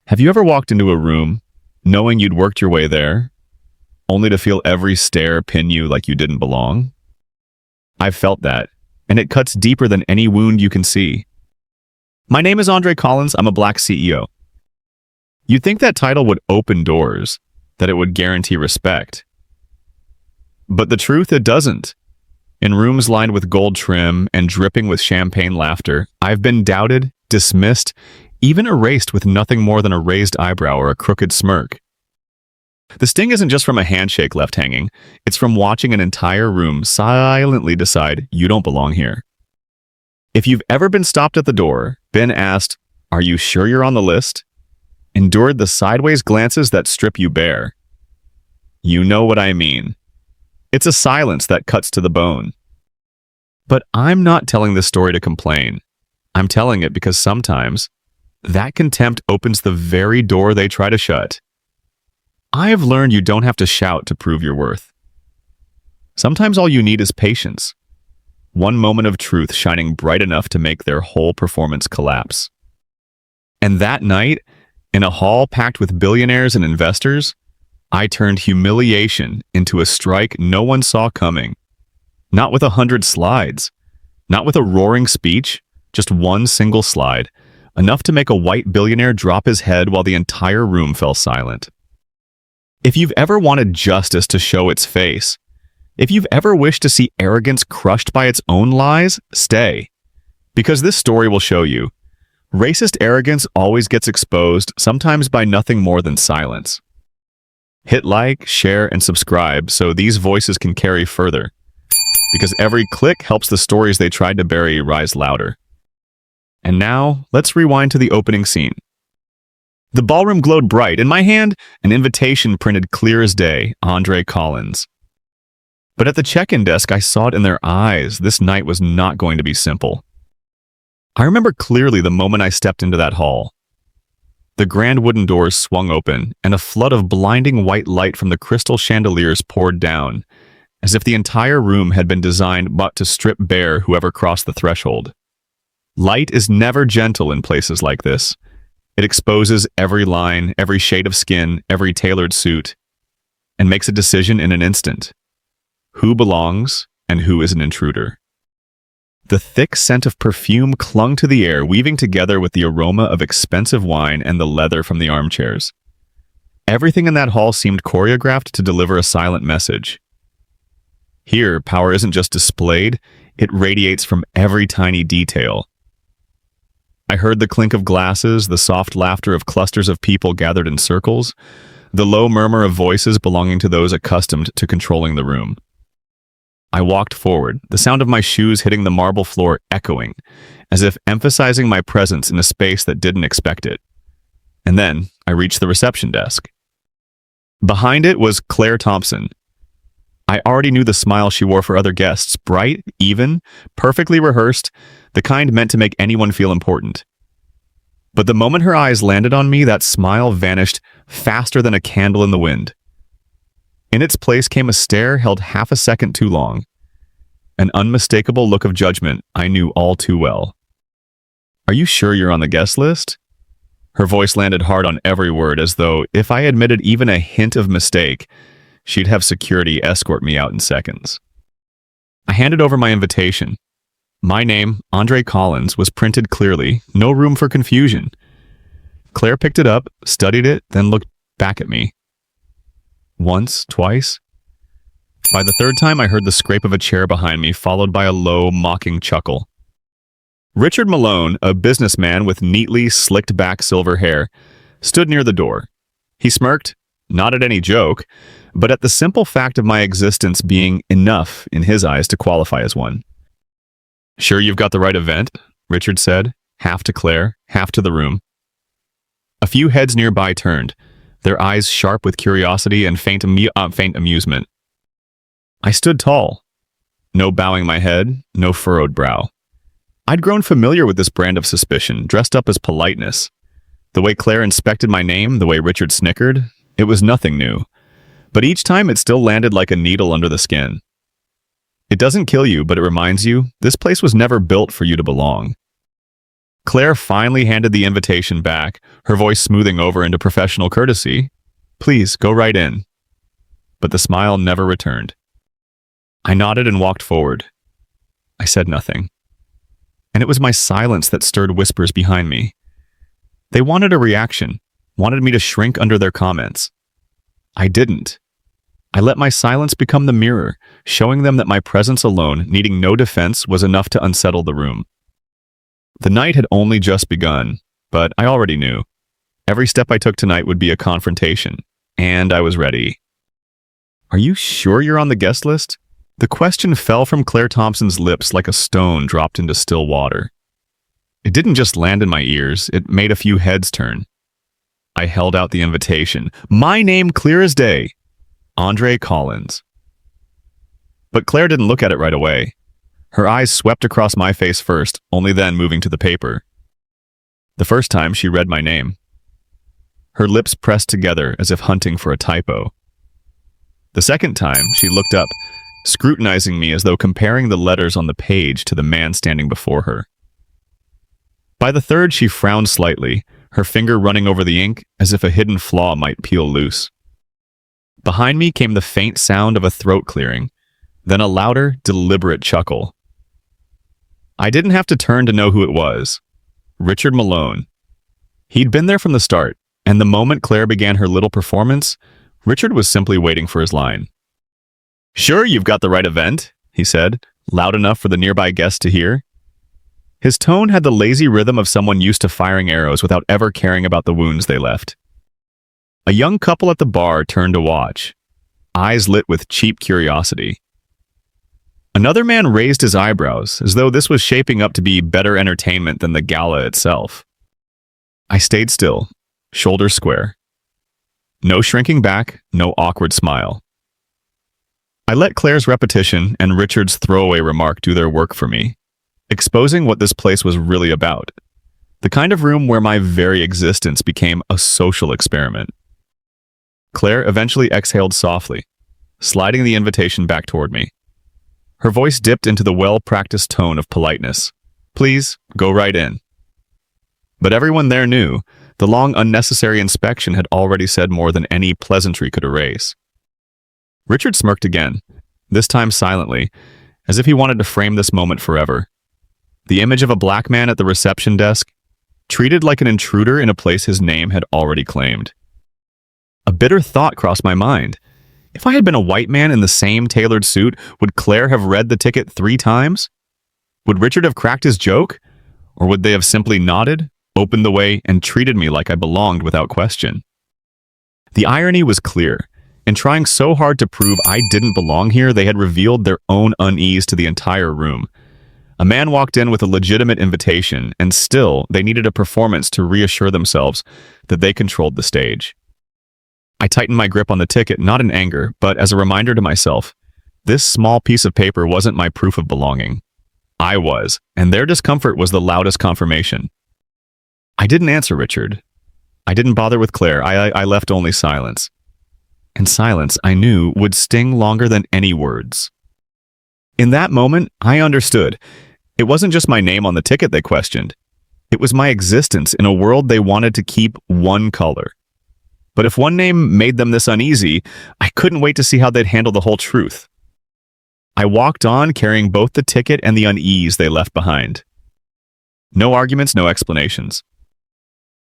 Have you ever walked into a room knowing you'd worked your way there, only to feel every stare pin you like you didn't belong? I've felt that, and it cuts deeper than any wound you can see. My name is Andre Collins. I'm a Black CEO. You'd think that title would open doors, that it would guarantee respect. But the truth, it doesn't. In rooms lined with gold trim and dripping with champagne laughter, I've been doubted, dismissed, even erased with nothing more than a raised eyebrow or a crooked smirk. The sting isn't just from a handshake left hanging, it's from watching an entire room silently decide you don't belong here. If you've ever been stopped at the door, been asked, "Are you sure you're on the list?" endured the sideways glances that strip you bare, you know what I mean. It's a silence that cuts to the bone. But I'm not telling this story to complain. I'm telling it because sometimes that contempt opens the very door they try to shut. I have learned you don't have to shout to prove your worth. Sometimes all you need is patience. One moment of truth shining bright enough to make their whole performance collapse. And that night, in a hall packed with billionaires and investors, I turned humiliation into a strike no one saw coming. Not with 100 slides, not with a roaring speech, just one single slide, enough to make a white billionaire drop his head while the entire room fell silent. If you've ever wanted justice to show its face, if you've ever wished to see arrogance crushed by its own lies, stay. Because this story will show you. Racist arrogance always gets exposed, sometimes by nothing more than silence. Hit like, share, and subscribe so these voices can carry further. Because every click helps the stories they tried to bury rise louder. And now, let's rewind to the opening scene. The ballroom glowed bright. In my hand, an invitation printed clear as day, Andre Collins. But at the check-in desk, I saw it in their eyes. This night was not going to be simple. I remember clearly the moment I stepped into that hall. The grand wooden doors swung open, and a flood of blinding white light from the crystal chandeliers poured down, as if the entire room had been designed but to strip bare whoever crossed the threshold. Light is never gentle in places like this. It exposes every line, every shade of skin, every tailored suit, and makes a decision in an instant. Who belongs and who is an intruder? The thick scent of perfume clung to the air, weaving together with the aroma of expensive wine and the leather from the armchairs. Everything in that hall seemed choreographed to deliver a silent message. Here, power isn't just displayed, it radiates from every tiny detail. I heard the clink of glasses, the soft laughter of clusters of people gathered in circles, the low murmur of voices belonging to those accustomed to controlling the room. I walked forward, the sound of my shoes hitting the marble floor echoing, as if emphasizing my presence in a space that didn't expect it. And then I reached the reception desk. Behind it was Claire Thompson. I already knew the smile she wore for other guests, bright, even, perfectly rehearsed, the kind meant to make anyone feel important. But the moment her eyes landed on me, that smile vanished faster than a candle in the wind. In its place came a stare held half a second too long. An unmistakable look of judgment I knew all too well. "Are you sure you're on the guest list?" Her voice landed hard on every word, as though if I admitted even a hint of mistake, she'd have security escort me out in seconds. I handed over my invitation. My name, Andre Collins, was printed clearly, no room for confusion. Claire picked it up, studied it, then looked back at me. Once, twice. By the third time, I heard the scrape of a chair behind me, followed by a low, mocking chuckle. Richard Malone, a businessman with neatly slicked-back silver hair, stood near the door. He smirked, not at any joke, but at the simple fact of my existence being enough in his eyes to qualify as one. "Sure you've got the right event?" Richard said, half to Claire, half to the room. A few heads nearby turned, their eyes sharp with curiosity and faint amusement. I stood tall. No bowing my head, no furrowed brow. I'd grown familiar with this brand of suspicion, dressed up as politeness. The way Claire inspected my name, the way Richard snickered, it was nothing new. But each time it still landed like a needle under the skin. It doesn't kill you, but it reminds you, this place was never built for you to belong. Claire finally handed the invitation back, her voice smoothing over into professional courtesy. Please, go right in. But the smile never returned. I nodded and walked forward. I said nothing. And it was my silence that stirred whispers behind me. They wanted a reaction, wanted me to shrink under their comments. I didn't. I let my silence become the mirror, showing them that my presence alone, needing no defense, was enough to unsettle the room. The night had only just begun, but I already knew. Every step I took tonight would be a confrontation, and I was ready. Are you sure you're on the guest list? The question fell from Claire Thompson's lips like a stone dropped into still water. It didn't just land in my ears, it made a few heads turn. I held out the invitation. My name clear as day. Andre Collins. But Claire didn't look at it right away. Her eyes swept across my face first, only then moving to the paper. The first time she read my name. Her lips pressed together as if hunting for a typo. The second time, she looked up, scrutinizing me as though comparing the letters on the page to the man standing before her. By the third, she frowned slightly, her finger running over the ink as if a hidden flaw might peel loose. Behind me came the faint sound of a throat clearing, then a louder, deliberate chuckle. I didn't have to turn to know who it was. Richard Malone. He'd been there from the start, and the moment Claire began her little performance, Richard was simply waiting for his line. Sure, you've got the right event, he said, loud enough for the nearby guests to hear. His tone had the lazy rhythm of someone used to firing arrows without ever caring about the wounds they left. A young couple at the bar turned to watch, eyes lit with cheap curiosity. Another man raised his eyebrows, as though this was shaping up to be better entertainment than the gala itself. I stayed still, shoulders square. No shrinking back, no awkward smile. I let Claire's repetition and Richard's throwaway remark do their work for me, exposing what this place was really about. The kind of room where my very existence became a social experiment. Claire eventually exhaled softly, sliding the invitation back toward me. Her voice dipped into the well-practiced tone of politeness. Please, go right in. But everyone there knew the long, unnecessary inspection had already said more than any pleasantry could erase. Richard smirked again, this time silently, as if he wanted to frame this moment forever. The image of a black man at the reception desk, treated like an intruder in a place his name had already claimed. A bitter thought crossed my mind. If I had been a white man in the same tailored suit, would Claire have read the ticket 3 times? Would Richard have cracked his joke? Or would they have simply nodded, opened the way, and treated me like I belonged without question? The irony was clear. In trying so hard to prove I didn't belong here, they had revealed their own unease to the entire room. A man walked in with a legitimate invitation, and still, they needed a performance to reassure themselves that they controlled the stage. I tightened my grip on the ticket, not in anger, but as a reminder to myself, this small piece of paper wasn't my proof of belonging. I was, and their discomfort was the loudest confirmation. I didn't answer Richard. I didn't bother with Claire. I left only silence. And silence, I knew, would sting longer than any words. In that moment, I understood. It wasn't just my name on the ticket they questioned. It was my existence in a world they wanted to keep one color. But if one name made them this uneasy, I couldn't wait to see how they'd handle the whole truth. I walked on, carrying both the ticket and the unease they left behind. No arguments, no explanations.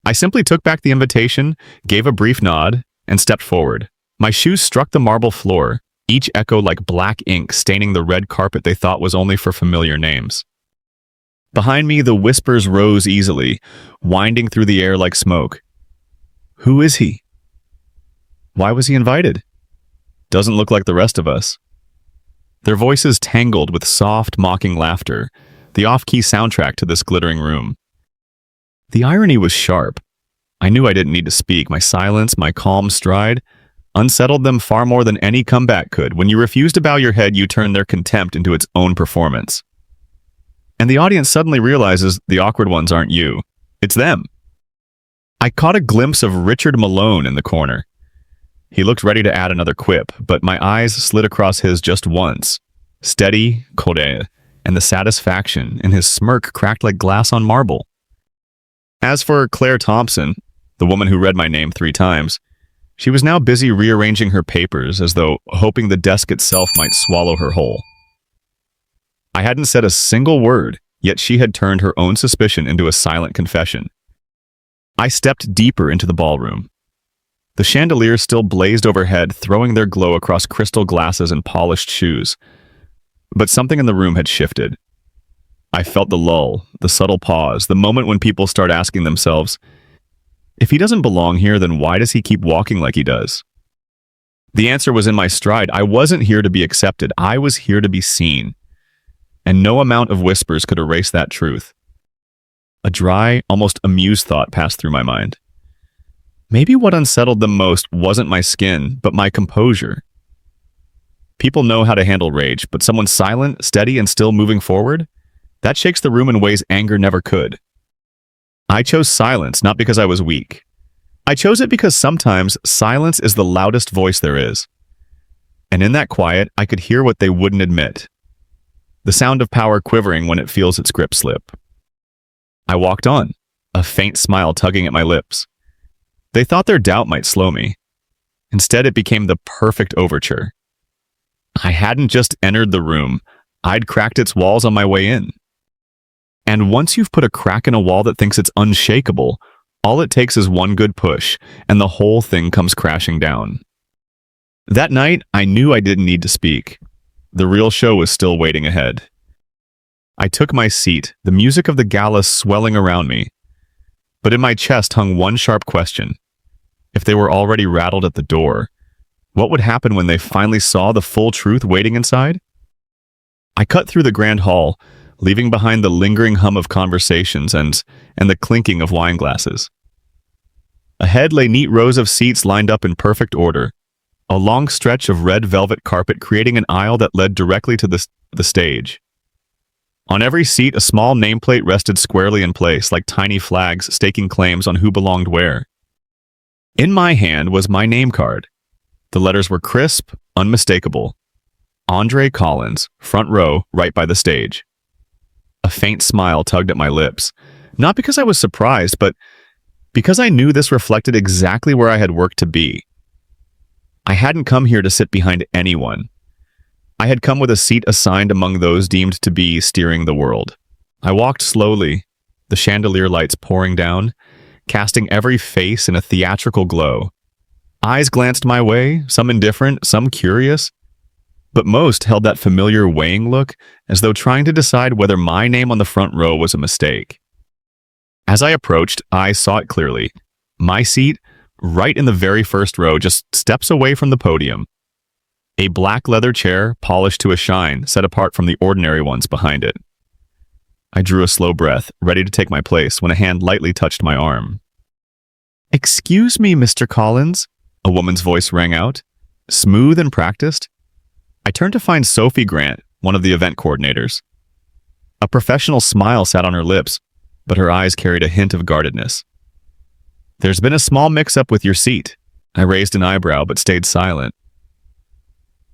I simply took back the invitation, gave a brief nod, and stepped forward. My shoes struck the marble floor, each echo like black ink staining the red carpet they thought was only for familiar names. Behind me, the whispers rose easily, winding through the air like smoke. Who is he? Why was he invited? Doesn't look like the rest of us. Their voices tangled with soft, mocking laughter, the off-key soundtrack to this glittering room. The irony was sharp. I knew I didn't need to speak. My silence, my calm stride, unsettled them far more than any comeback could. When you refuse to bow your head, you turn their contempt into its own performance. And the audience suddenly realizes the awkward ones aren't you. It's them. I caught a glimpse of Richard Malone in the corner. He looked ready to add another quip, but my eyes slid across his just once. Steady, cold, and the satisfaction in his smirk cracked like glass on marble. As for Claire Thompson, the woman who read my name 3 times, she was now busy rearranging her papers as though hoping the desk itself might swallow her whole. I hadn't said a single word, yet she had turned her own suspicion into a silent confession. I stepped deeper into the ballroom. The chandeliers still blazed overhead, throwing their glow across crystal glasses and polished shoes. But something in the room had shifted. I felt the lull, the subtle pause, the moment when people start asking themselves, if he doesn't belong here, then why does he keep walking like he does? The answer was in my stride. I wasn't here to be accepted. I was here to be seen. And no amount of whispers could erase that truth. A dry, almost amused thought passed through my mind. Maybe what unsettled them most wasn't my skin, but my composure. People know how to handle rage, but someone silent, steady, and still moving forward? That shakes the room in ways anger never could. I chose silence not because I was weak. I chose it because sometimes silence is the loudest voice there is. And in that quiet, I could hear what they wouldn't admit. The sound of power quivering when it feels its grip slip. I walked on, a faint smile tugging at my lips. They thought their doubt might slow me. Instead, it became the perfect overture. I hadn't just entered the room, I'd cracked its walls on my way in. And once you've put a crack in a wall that thinks it's unshakable, all it takes is one good push, and the whole thing comes crashing down. That night, I knew I didn't need to speak. The real show was still waiting ahead. I took my seat, the music of the gala swelling around me. But in my chest hung one sharp question. If they were already rattled at the door, what would happen when they finally saw the full truth waiting inside? I cut through the grand hall, leaving behind the lingering hum of conversations and the clinking of wine glasses. Ahead lay neat rows of seats lined up in perfect order, a long stretch of red velvet carpet creating an aisle that led directly to the stage. On every seat, a small nameplate rested squarely in place, like tiny flags staking claims on who belonged where. In my hand was my name card. The letters were crisp, unmistakable. Andre Collins, front row, right by the stage. A faint smile tugged at my lips, not because I was surprised, but because I knew this reflected exactly where I had worked to be. I hadn't come here to sit behind anyone. I had come with a seat assigned among those deemed to be steering the world. I walked slowly, the chandelier lights pouring down, casting every face in a theatrical glow. Eyes glanced my way, some indifferent, some curious, but most held that familiar weighing look, as though trying to decide whether my name on the front row was a mistake. As I approached, I saw it clearly. My seat, right in the very first row, just steps away from the podium. A black leather chair, polished to a shine, set apart from the ordinary ones behind it. I drew a slow breath, ready to take my place, when a hand lightly touched my arm. "Excuse me, Mr. Collins," a woman's voice rang out, smooth and practiced. I turned to find Sophie Grant, one of the event coordinators. A professional smile sat on her lips, but her eyes carried a hint of guardedness. "There's been a small mix-up with your seat." I raised an eyebrow, but stayed silent.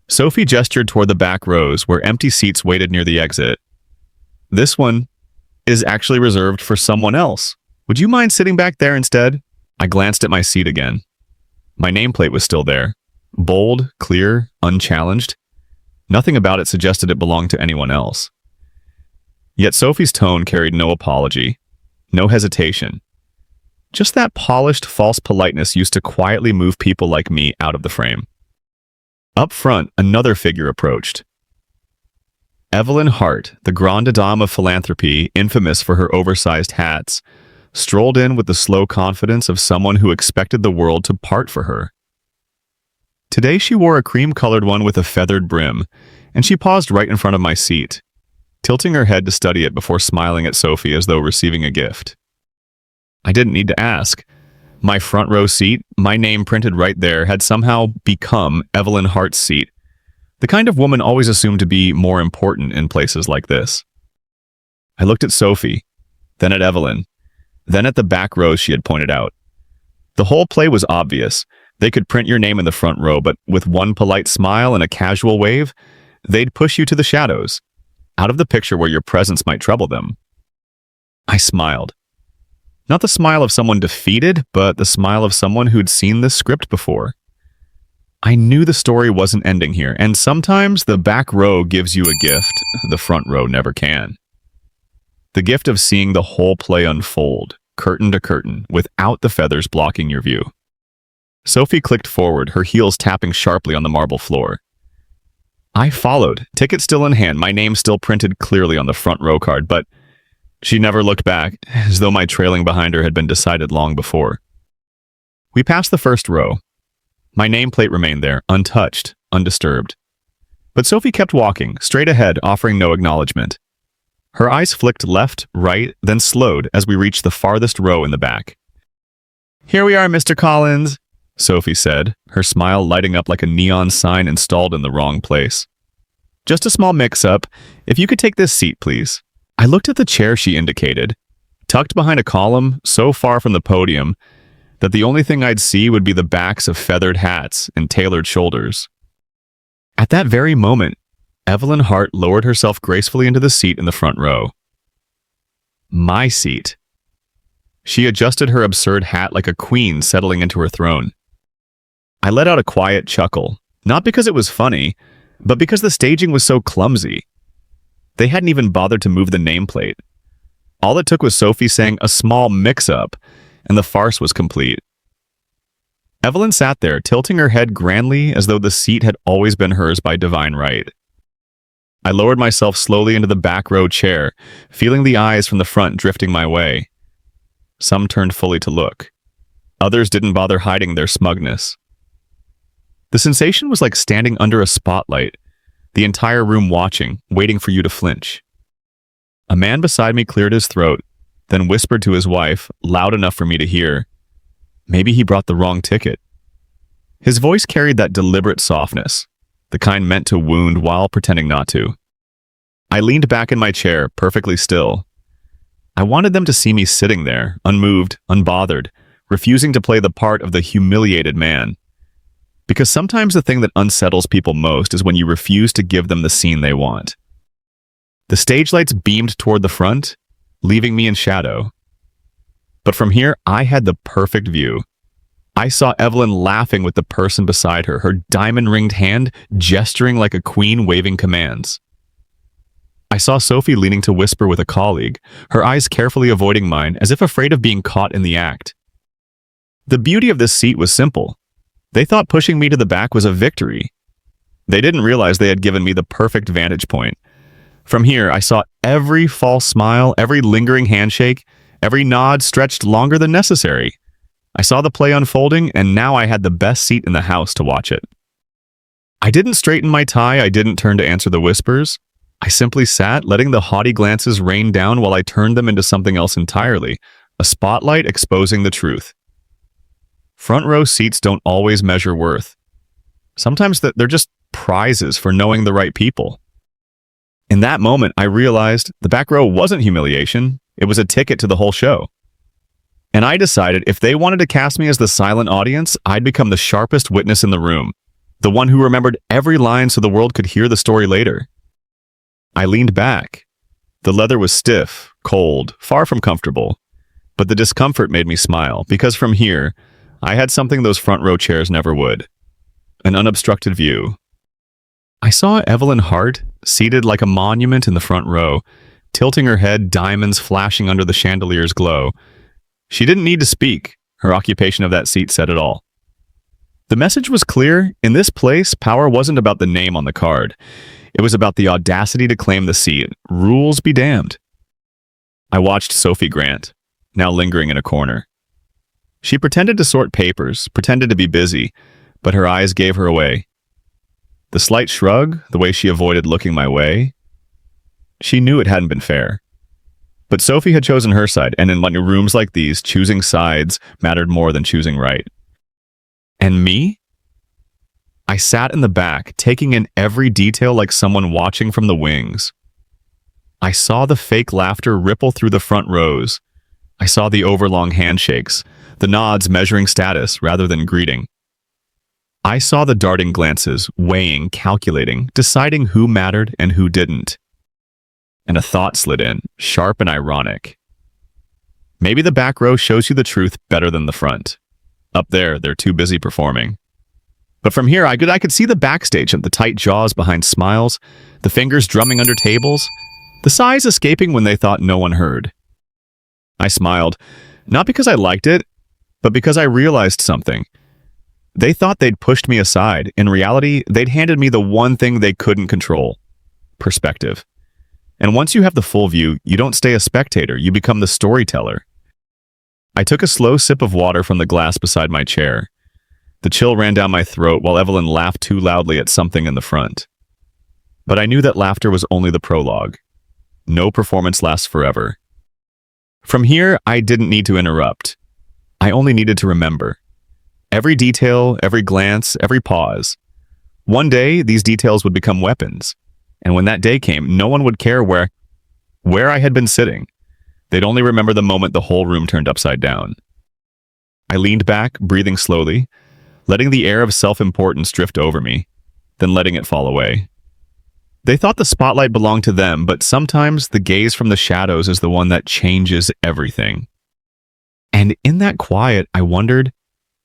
Sophie gestured toward the back rows, where empty seats waited near the exit. "This one is actually reserved for someone else. Would you mind sitting back there instead?" I glanced at my seat again. My nameplate was still there, bold, clear, unchallenged. Nothing about it suggested it belonged to anyone else. Yet Sophie's tone carried no apology, no hesitation. Just that polished, false politeness used to quietly move people like me out of the frame. Up front, another figure approached. Evelyn Hart, the grande dame of philanthropy, infamous for her oversized hats, strolled in with the slow confidence of someone who expected the world to part for her. Today she wore a cream-colored one with a feathered brim, and she paused right in front of my seat, tilting her head to study it before smiling at Sophie as though receiving a gift. I didn't need to ask. My front row seat, my name printed right there, had somehow become Evelyn Hart's seat, the kind of woman always assumed to be more important in places like this. I looked at Sophie, then at Evelyn, then at the back rows she had pointed out. The whole play was obvious. They could print your name in the front row, but with one polite smile and a casual wave, they'd push you to the shadows, out of the picture where your presence might trouble them. I smiled. Not the smile of someone defeated, but the smile of someone who'd seen this script before. I knew the story wasn't ending here, and sometimes the back row gives you a gift the front row never can. The gift of seeing the whole play unfold, curtain to curtain, without the feathers blocking your view. Sophie clicked forward, her heels tapping sharply on the marble floor. I followed, ticket still in hand, my name still printed clearly on the front row card, but she never looked back, as though my trailing behind her had been decided long before. We passed the first row. My nameplate remained there, untouched, undisturbed. But Sophie kept walking, straight ahead, offering no acknowledgement. Her eyes flicked left, right, then slowed as we reached the farthest row in the back. "Here we are, Mr. Collins," Sophie said, her smile lighting up like a neon sign installed in the wrong place. "Just a small mix-up. If you could take this seat, please." I looked at the chair she indicated, tucked behind a column so far from the podium that the only thing I'd see would be the backs of feathered hats and tailored shoulders. At that very moment, Evelyn Hart lowered herself gracefully into the seat in the front row. My seat. She adjusted her absurd hat like a queen settling into her throne. I let out a quiet chuckle, not because it was funny, but because the staging was so clumsy. They hadn't even bothered to move the nameplate. All it took was Sophie saying a small mix-up, and the farce was complete. Evelyn sat there, tilting her head grandly as though the seat had always been hers by divine right. I lowered myself slowly into the back row chair, feeling the eyes from the front drifting my way. Some turned fully to look. Others didn't bother hiding their smugness. The sensation was like standing under a spotlight, the entire room watching, waiting for you to flinch. A man beside me cleared his throat, then whispered to his wife, loud enough for me to hear, "Maybe he brought the wrong ticket." His voice carried that deliberate softness, the kind meant to wound while pretending not to. I leaned back in my chair, perfectly still. I wanted them to see me sitting there, unmoved, unbothered, refusing to play the part of the humiliated man. Because sometimes the thing that unsettles people most is when you refuse to give them the scene they want. The stage lights beamed toward the front, leaving me in shadow. But from here, I had the perfect view. I saw Evelyn laughing with the person beside her, her diamond-ringed hand gesturing like a queen waving commands. I saw Sophie leaning to whisper with a colleague, her eyes carefully avoiding mine, as if afraid of being caught in the act. The beauty of this seat was simple. They thought pushing me to the back was a victory. They didn't realize they had given me the perfect vantage point. From here, I saw every false smile, every lingering handshake, every nod stretched longer than necessary. I saw the play unfolding, and now I had the best seat in the house to watch it. I didn't straighten my tie, I didn't turn to answer the whispers. I simply sat, letting the haughty glances rain down while I turned them into something else entirely, a spotlight exposing the truth. Front row seats don't always measure worth. Sometimes they're just prizes for knowing the right people. In that moment, I realized the back row wasn't humiliation, it was a ticket to the whole show. And I decided if they wanted to cast me as the silent audience, I'd become the sharpest witness in the room, the one who remembered every line so the world could hear the story later. I leaned back. The leather was stiff, cold, far from comfortable, but the discomfort made me smile, because from here, I had something those front row chairs never would. An unobstructed view. I saw Evelyn Hart, seated like a monument in the front row, tilting her head, diamonds flashing under the chandelier's glow. She didn't need to speak. Her occupation of that seat said it all. The message was clear. In this place, power wasn't about the name on the card. It was about the audacity to claim the seat. Rules be damned. I watched Sophie Grant, now lingering in a corner. She pretended to sort papers, pretended to be busy, but her eyes gave her away. The slight shrug, the way she avoided looking my way, she knew it hadn't been fair. But Sophie had chosen her side, and in rooms like these, choosing sides mattered more than choosing right. And me? I sat in the back, taking in every detail like someone watching from the wings. I saw the fake laughter ripple through the front rows. I saw the overlong handshakes, the nods measuring status rather than greeting. I saw the darting glances, weighing, calculating, deciding who mattered and who didn't. And a thought slid in, sharp and ironic. Maybe the back row shows you the truth better than the front. Up there, they're too busy performing. But from here, I could see the backstage of the tight jaws behind smiles, the fingers drumming under tables, the sighs escaping when they thought no one heard. I smiled, not because I liked it, but because I realized something. They thought they'd pushed me aside. In reality, they'd handed me the one thing they couldn't control: perspective. And once you have the full view, you don't stay a spectator, you become the storyteller. I took a slow sip of water from the glass beside my chair. The chill ran down my throat while Evelyn laughed too loudly at something in the front. But I knew that laughter was only the prologue. No performance lasts forever. From here, I didn't need to interrupt. I only needed to remember. Every detail, every glance, every pause. One day, these details would become weapons. And when that day came, no one would care where I had been sitting. They'd only remember the moment the whole room turned upside down. I leaned back, breathing slowly, letting the air of self-importance drift over me, then letting it fall away. They thought the spotlight belonged to them, but sometimes the gaze from the shadows is the one that changes everything. And in that quiet, I wondered,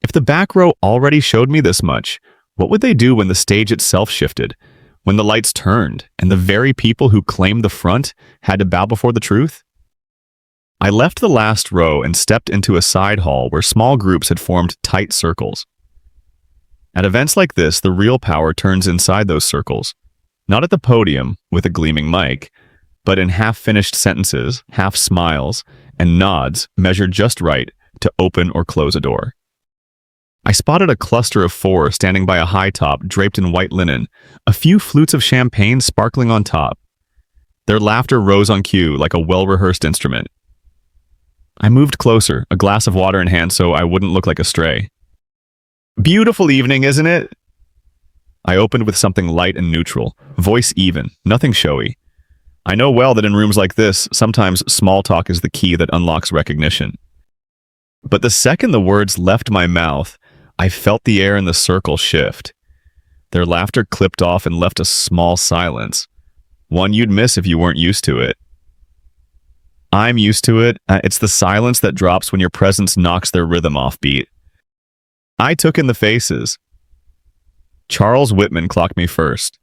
if the back row already showed me this much, what would they do when the stage itself shifted, when the lights turned, and the very people who claimed the front had to bow before the truth? I left the last row and stepped into a side hall where small groups had formed tight circles. At events like this, the real power turns inside those circles, not at the podium with a gleaming mic, but in half-finished sentences, half smiles, and nods measured just right to open or close a door. I spotted a cluster of 4 standing by a high top draped in white linen, a few flutes of champagne sparkling on top. Their laughter rose on cue like a well-rehearsed instrument. I moved closer, a glass of water in hand so I wouldn't look like a stray. "Beautiful evening, isn't it?" I opened with something light and neutral, voice even, nothing showy. I know well that in rooms like this, sometimes small talk is the key that unlocks recognition. But the second the words left my mouth, I felt the air in the circle shift. Their laughter clipped off and left a small silence, one you'd miss if you weren't used to it. I'm used to it. It's the silence that drops when your presence knocks their rhythm off beat. I took in the faces. Charles Whitman clocked me first.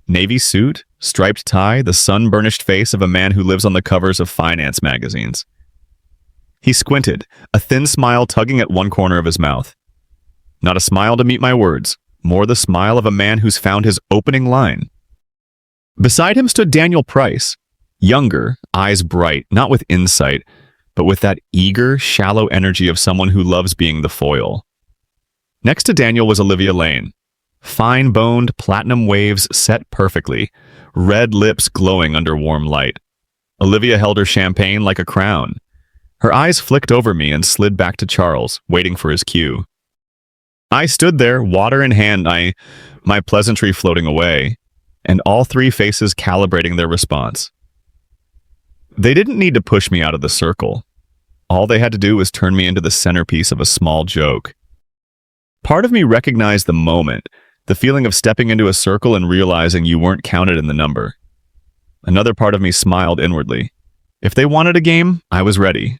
Navy suit, striped tie, the sun-burnished face of a man who lives on the covers of finance magazines. He squinted, a thin smile tugging at one corner of his mouth. Not a smile to meet my words, more the smile of a man who's found his opening line. Beside him stood Daniel Price, younger, eyes bright, not with insight, but with that eager, shallow energy of someone who loves being the foil. Next to Daniel was Olivia Lane. Fine-boned, platinum waves set perfectly, red lips glowing under warm light. Olivia held her champagne like a crown. Her eyes flicked over me and slid back to Charles, waiting for his cue. I stood there, water in hand, my pleasantry floating away, and all 3 faces calibrating their response. They didn't need to push me out of the circle. All they had to do was turn me into the centerpiece of a small joke. Part of me recognized the moment, the feeling of stepping into a circle and realizing you weren't counted in the number. Another part of me smiled inwardly. If they wanted a game, I was ready.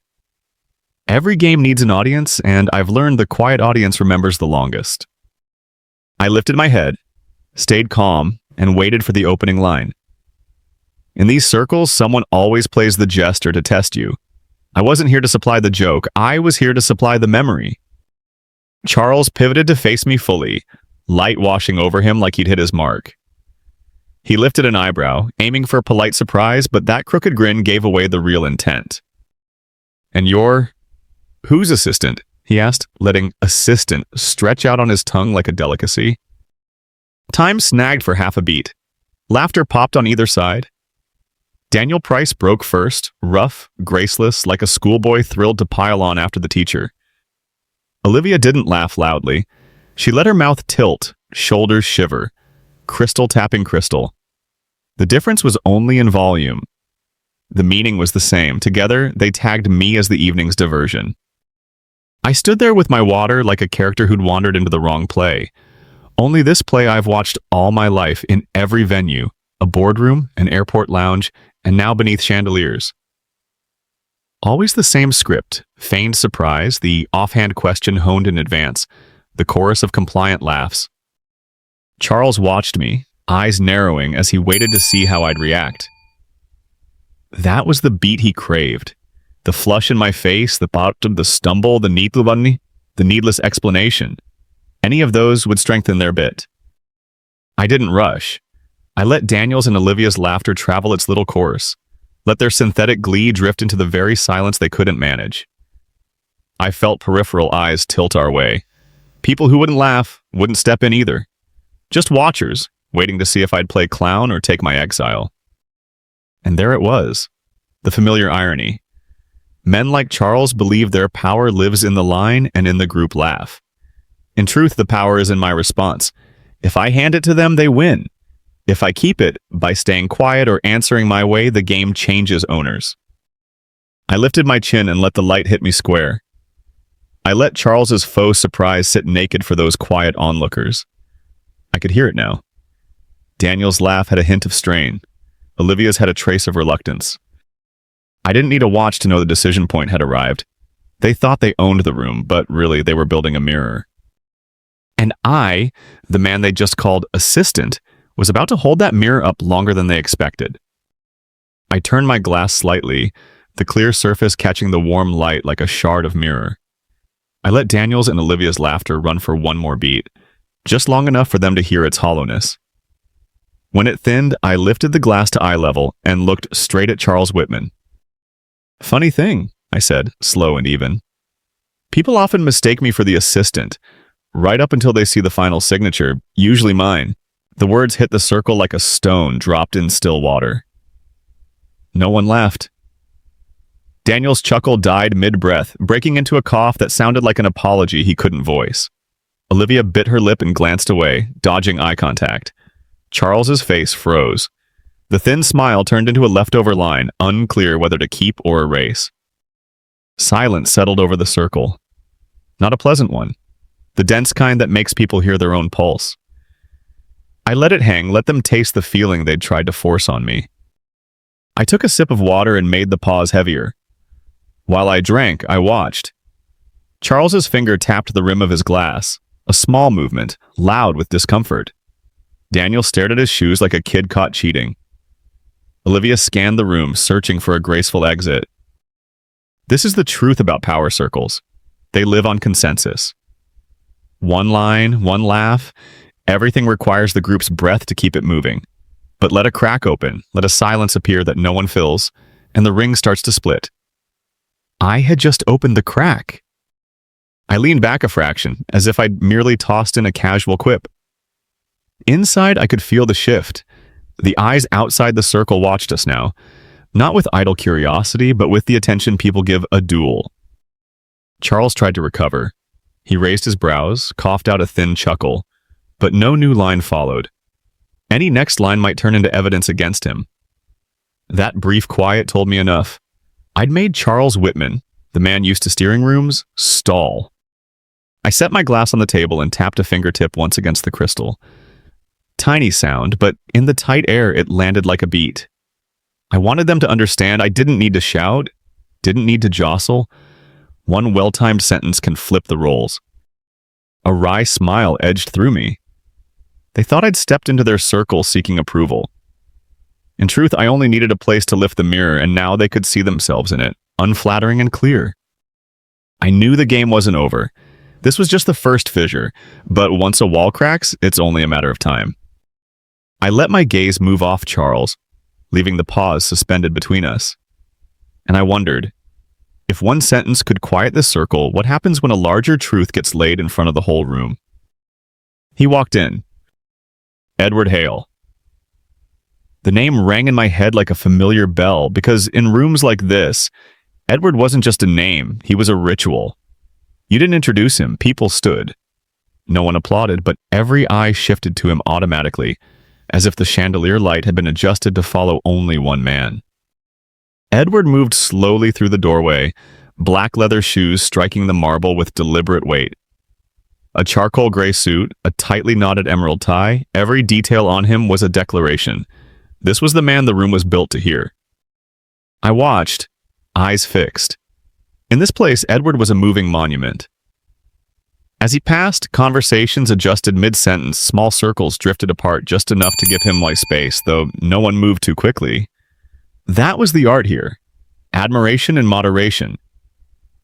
Every game needs an audience, and I've learned the quiet audience remembers the longest. I lifted my head, stayed calm, and waited for the opening line. In these circles, someone always plays the jester to test you. I wasn't here to supply the joke, I was here to supply the memory. Charles pivoted to face me fully, light washing over him like he'd hit his mark. He lifted an eyebrow, aiming for a polite surprise, but that crooked grin gave away the real intent. "And you're whose assistant?" he asked, letting assistant stretch out on his tongue like a delicacy. Time snagged for half a beat. Laughter popped on either side. Daniel Price broke first, rough, graceless, like a schoolboy thrilled to pile on after the teacher. Olivia didn't laugh loudly. She let her mouth tilt, shoulders shiver, crystal tapping crystal. The difference was only in volume. The meaning was the same. Together, they tagged me as the evening's diversion. I stood there with my water like a character who'd wandered into the wrong play. Only this play I've watched all my life in every venue, a boardroom, an airport lounge, and now beneath chandeliers. Always the same script, feigned surprise, the offhand question honed in advance, the chorus of compliant laughs. Charles watched me, eyes narrowing as he waited to see how I'd react. That was the beat he craved. The flush in my face, the bottom, the stumble, the needless explanation. Any of those would strengthen their bit. I didn't rush. I let Daniel's and Olivia's laughter travel its little course, let their synthetic glee drift into the very silence they couldn't manage. I felt peripheral eyes tilt our way. People who wouldn't laugh, wouldn't step in either. Just watchers, waiting to see if I'd play clown or take my exile. And there it was, the familiar irony. Men like Charles believe their power lives in the line and in the group laugh. In truth, the power is in my response. If I hand it to them, they win. If I keep it, by staying quiet or answering my way, the game changes owners. I lifted my chin and let the light hit me square. I let Charles's faux surprise sit naked for those quiet onlookers. I could hear it now. Daniel's laugh had a hint of strain. Olivia's had a trace of reluctance. I didn't need a watch to know the decision point had arrived. They thought they owned the room, but really they were building a mirror. And I, the man they just called assistant, was about to hold that mirror up longer than they expected. I turned my glass slightly, the clear surface catching the warm light like a shard of mirror. I let Daniel's and Olivia's laughter run for one more beat, just long enough for them to hear its hollowness. When it thinned, I lifted the glass to eye level and looked straight at Charles Whitman. "Funny thing," I said, slow and even. "People often mistake me for the assistant, right up until they see the final signature, usually mine." The words hit the circle like a stone dropped in still water. No one laughed. Daniel's chuckle died mid-breath, breaking into a cough that sounded like an apology he couldn't voice. Olivia bit her lip and glanced away, dodging eye contact. Charles's face froze. The thin smile turned into a leftover line, unclear whether to keep or erase. Silence settled over the circle. Not a pleasant one. The dense kind that makes people hear their own pulse. I let it hang, let them taste the feeling they'd tried to force on me. I took a sip of water and made the pause heavier. While I drank, I watched. Charles's finger tapped the rim of his glass, a small movement, loud with discomfort. Daniel stared at his shoes like a kid caught cheating. Olivia scanned the room, searching for a graceful exit. This is the truth about power circles. They live on consensus. One line, one laugh. Everything requires the group's breath to keep it moving. But let a crack open, let a silence appear that no one fills, and the ring starts to split. I had just opened the crack. I leaned back a fraction, as if I'd merely tossed in a casual quip. Inside, I could feel the shift. The eyes outside the circle watched us now, not with idle curiosity, but with the attention people give a duel. Charles tried to recover. He raised his brows, coughed out a thin chuckle, but no new line followed. Any next line might turn into evidence against him. That brief quiet told me enough. I'd made Charles Whitman, the man used to steering rooms, stall. I set my glass on the table and tapped a fingertip once against the crystal. Tiny sound, but in the tight air it landed like a beat. I wanted them to understand I didn't need to shout, didn't need to jostle. One well-timed sentence can flip the roles. A wry smile edged through me. They thought I'd stepped into their circle seeking approval. In truth, I only needed a place to lift the mirror, and now they could see themselves in it, unflattering and clear. I knew the game wasn't over. This was just the first fissure, but once a wall cracks, it's only a matter of time. I let my gaze move off Charles, leaving the pause suspended between us. And I wondered, if one sentence could quiet this circle, what happens when a larger truth gets laid in front of the whole room? He walked in. Edward Hale. The name rang in my head like a familiar bell, because in rooms like this, Edward wasn't just a name, he was a ritual. You didn't introduce him, people stood. No one applauded, but every eye shifted to him automatically, as if the chandelier light had been adjusted to follow only one man. Edward moved slowly through the doorway, black leather shoes striking the marble with deliberate weight. A charcoal gray suit, a tightly knotted emerald tie, every detail on him was a declaration. This was the man the room was built to hear. I watched, eyes fixed. In this place, Edward was a moving monument. As he passed, conversations adjusted mid-sentence, small circles drifted apart just enough to give him space, though no one moved too quickly. That was the art here. Admiration and moderation.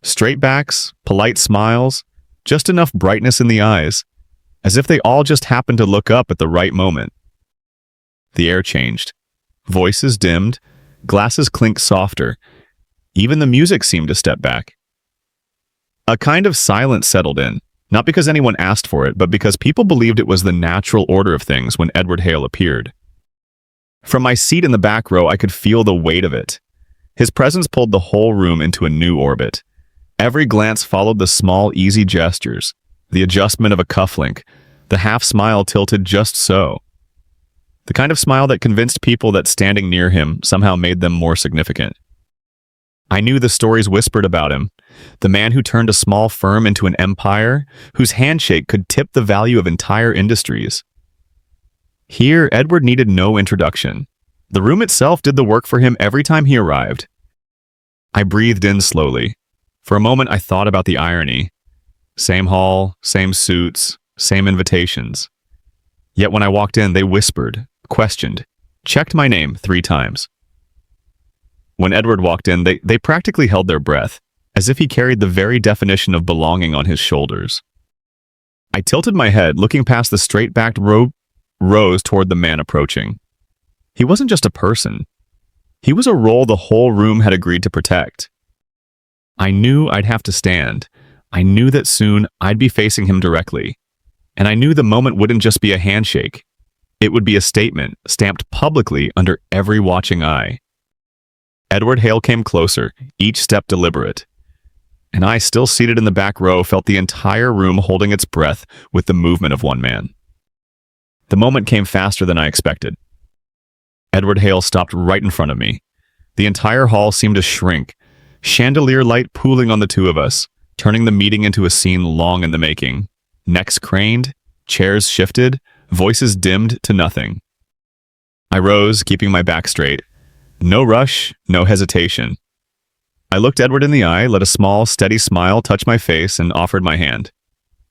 Straight backs, polite smiles, just enough brightness in the eyes, as if they all just happened to look up at the right moment. The air changed. Voices dimmed, glasses clinked softer. Even the music seemed to step back. A kind of silence settled in. Not because anyone asked for it, but because people believed it was the natural order of things when Edward Hale appeared. From my seat in the back row, I could feel the weight of it. His presence pulled the whole room into a new orbit. Every glance followed the small, easy gestures, the adjustment of a cufflink, the half smile tilted just so. The kind of smile that convinced people that standing near him somehow made them more significant. I knew the stories whispered about him, the man who turned a small firm into an empire, whose handshake could tip the value of entire industries. Here, Edward needed no introduction. The room itself did the work for him every time he arrived. I breathed in slowly. For a moment, I thought about the irony. Same hall, same suits, same invitations. Yet when I walked in, they whispered, questioned, checked my name 3 times. When Edward walked in, they practically held their breath, as if he carried the very definition of belonging on his shoulders. I tilted my head, looking past the straight-backed rows toward the man approaching. He wasn't just a person. He was a role the whole room had agreed to protect. I knew I'd have to stand. I knew that soon I'd be facing him directly. And I knew the moment wouldn't just be a handshake. It would be a statement, stamped publicly under every watching eye. Edward Hale came closer, each step deliberate. And I, still seated in the back row, felt the entire room holding its breath with the movement of one man. The moment came faster than I expected. Edward Hale stopped right in front of me. The entire hall seemed to shrink, chandelier light pooling on the two of us, turning the meeting into a scene long in the making. Necks craned, chairs shifted, voices dimmed to nothing. I rose, keeping my back straight. No rush, no hesitation. I looked Edward in the eye, let a small, steady smile touch my face, and offered my hand.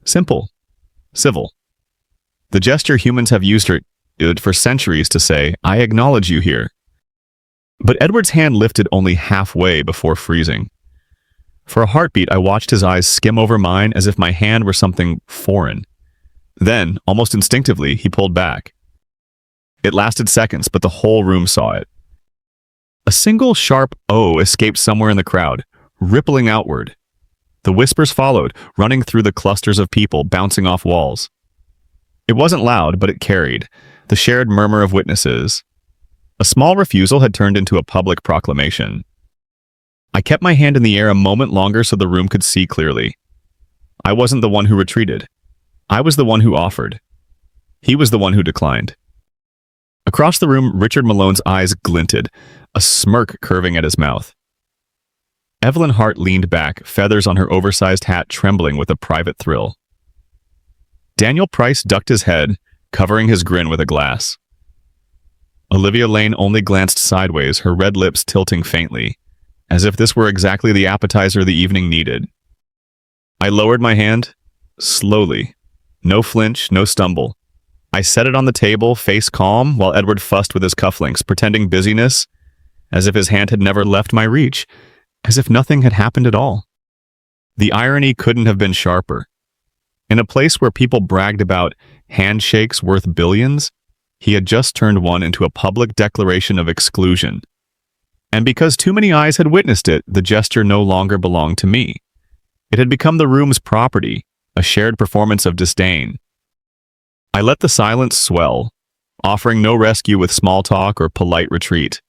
Simple. Civil. The gesture humans have used for centuries to say, I acknowledge you here. But Edward's hand lifted only halfway before freezing. For a heartbeat, I watched his eyes skim over mine as if my hand were something foreign. Then, almost instinctively, he pulled back. It lasted seconds, but the whole room saw it. A single sharp "oh" escaped somewhere in the crowd, rippling outward. The whispers followed, running through the clusters of people, bouncing off walls. It wasn't loud, but it carried, the shared murmur of witnesses. A small refusal had turned into a public proclamation. I kept my hand in the air a moment longer so the room could see clearly. I wasn't the one who retreated. I was the one who offered. He was the one who declined. Across the room, Richard Malone's eyes glinted, a smirk curving at his mouth. Evelyn Hart leaned back, feathers on her oversized hat trembling with a private thrill. Daniel Price ducked his head, covering his grin with a glass. Olivia Lane only glanced sideways, her red lips tilting faintly, as if this were exactly the appetizer the evening needed. I lowered my hand, slowly. No flinch, no stumble. I set it on the table, face calm, while Edward fussed with his cufflinks, pretending busyness, as if his hand had never left my reach, as if nothing had happened at all. The irony couldn't have been sharper. In a place where people bragged about handshakes worth billions, he had just turned one into a public declaration of exclusion. And because too many eyes had witnessed it, the gesture no longer belonged to me. It had become the room's property, a shared performance of disdain. I let the silence swell, offering no rescue with small talk or polite retreat.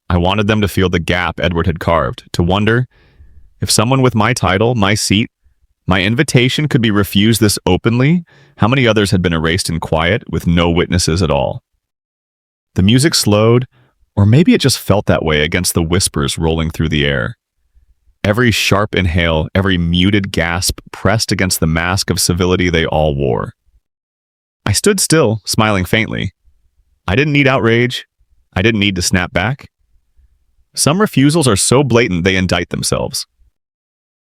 I wanted them to feel the gap Edward had carved, to wonder if someone with my title, my seat, my invitation could be refused this openly, how many others had been erased in quiet with no witnesses at all. The music slowed, or maybe it just felt that way against the whispers rolling through the air. Every sharp inhale, every muted gasp pressed against the mask of civility they all wore. I stood still, smiling faintly. I didn't need outrage. I didn't need to snap back. Some refusals are so blatant they indict themselves.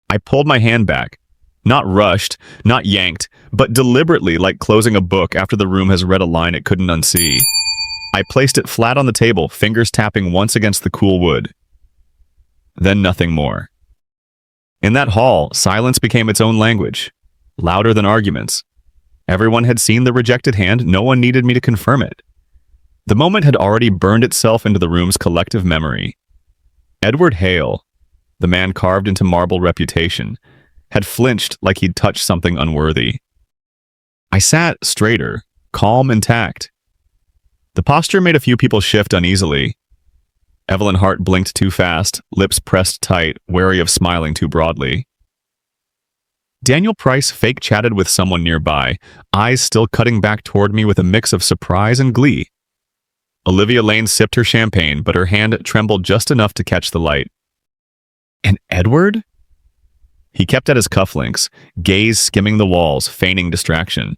I pulled my hand back. Not rushed, not yanked, but deliberately, like closing a book after the room has read a line it couldn't unsee. I placed it flat on the table, fingers tapping once against the cool wood. Then nothing more. In that hall, silence became its own language, louder than arguments. Everyone had seen the rejected hand, no one needed me to confirm it. The moment had already burned itself into the room's collective memory. Edward Hale, the man carved into marble reputation, had flinched like he'd touched something unworthy. I sat straighter, calm and tact. The posture made a few people shift uneasily. Evelyn Hart blinked too fast, lips pressed tight, wary of smiling too broadly. Daniel Price fake-chatted with someone nearby, eyes still cutting back toward me with a mix of surprise and glee. Olivia Lane sipped her champagne, but her hand trembled just enough to catch the light. And Edward? He kept at his cufflinks, gaze skimming the walls, feigning distraction.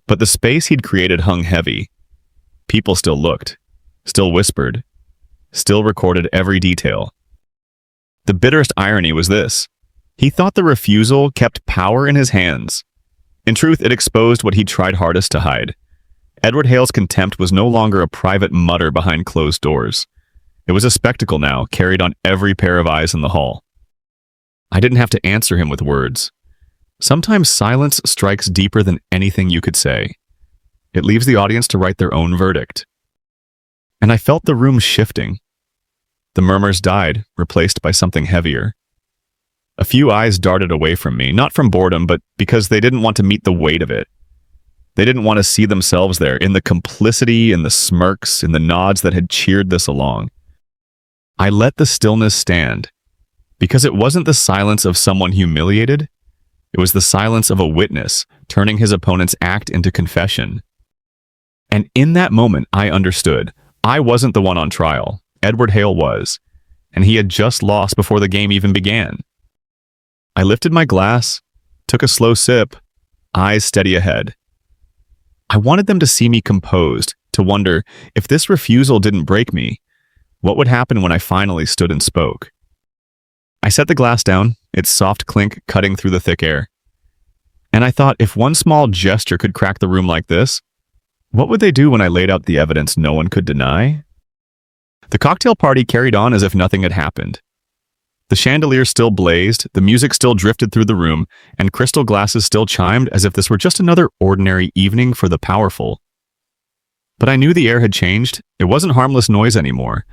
But the space he'd created hung heavy. People still looked, still whispered, still recorded every detail. The bitterest irony was this. He thought the refusal kept power in his hands. In truth, it exposed what he'd tried hardest to hide. Edward Hale's contempt was no longer a private mutter behind closed doors. It was a spectacle now, carried on every pair of eyes in the hall. I didn't have to answer him with words. Sometimes silence strikes deeper than anything you could say. It leaves the audience to write their own verdict. And I felt the room shifting. The murmurs died, replaced by something heavier. A few eyes darted away from me, not from boredom, but because they didn't want to meet the weight of it. They didn't want to see themselves there, in the complicity, in the smirks, in the nods that had cheered this along. I let the stillness stand, because it wasn't the silence of someone humiliated. It was the silence of a witness, turning his opponent's act into confession. And in that moment, I understood. I wasn't the one on trial. Edward Hale was, and he had just lost before the game even began. I lifted my glass, took a slow sip, eyes steady ahead. I wanted them to see me composed, to wonder, if this refusal didn't break me, what would happen when I finally stood and spoke? I set the glass down, its soft clink cutting through the thick air. And I thought, if one small gesture could crack the room like this, what would they do when I laid out the evidence no one could deny? The cocktail party carried on as if nothing had happened. The chandelier still blazed, the music still drifted through the room, and crystal glasses still chimed as if this were just another ordinary evening for the powerful. But I knew the air had changed. It wasn't harmless noise anymore.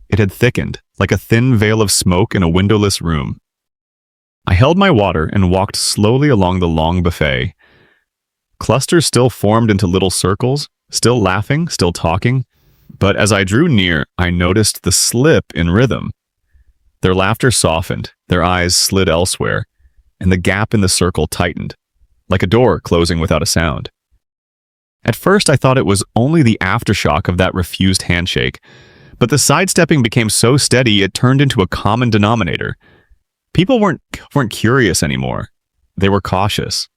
It had thickened, like a thin veil of smoke in a windowless room. I held my water and walked slowly along the long buffet. Clusters still formed into little circles, still laughing, still talking. But as I drew near, I noticed the slip in rhythm. Their laughter softened, their eyes slid elsewhere, and the gap in the circle tightened, like a door closing without a sound. At first, I thought it was only the aftershock of that refused handshake, but the sidestepping became so steady it turned into a common denominator. People weren't curious anymore. They were cautious.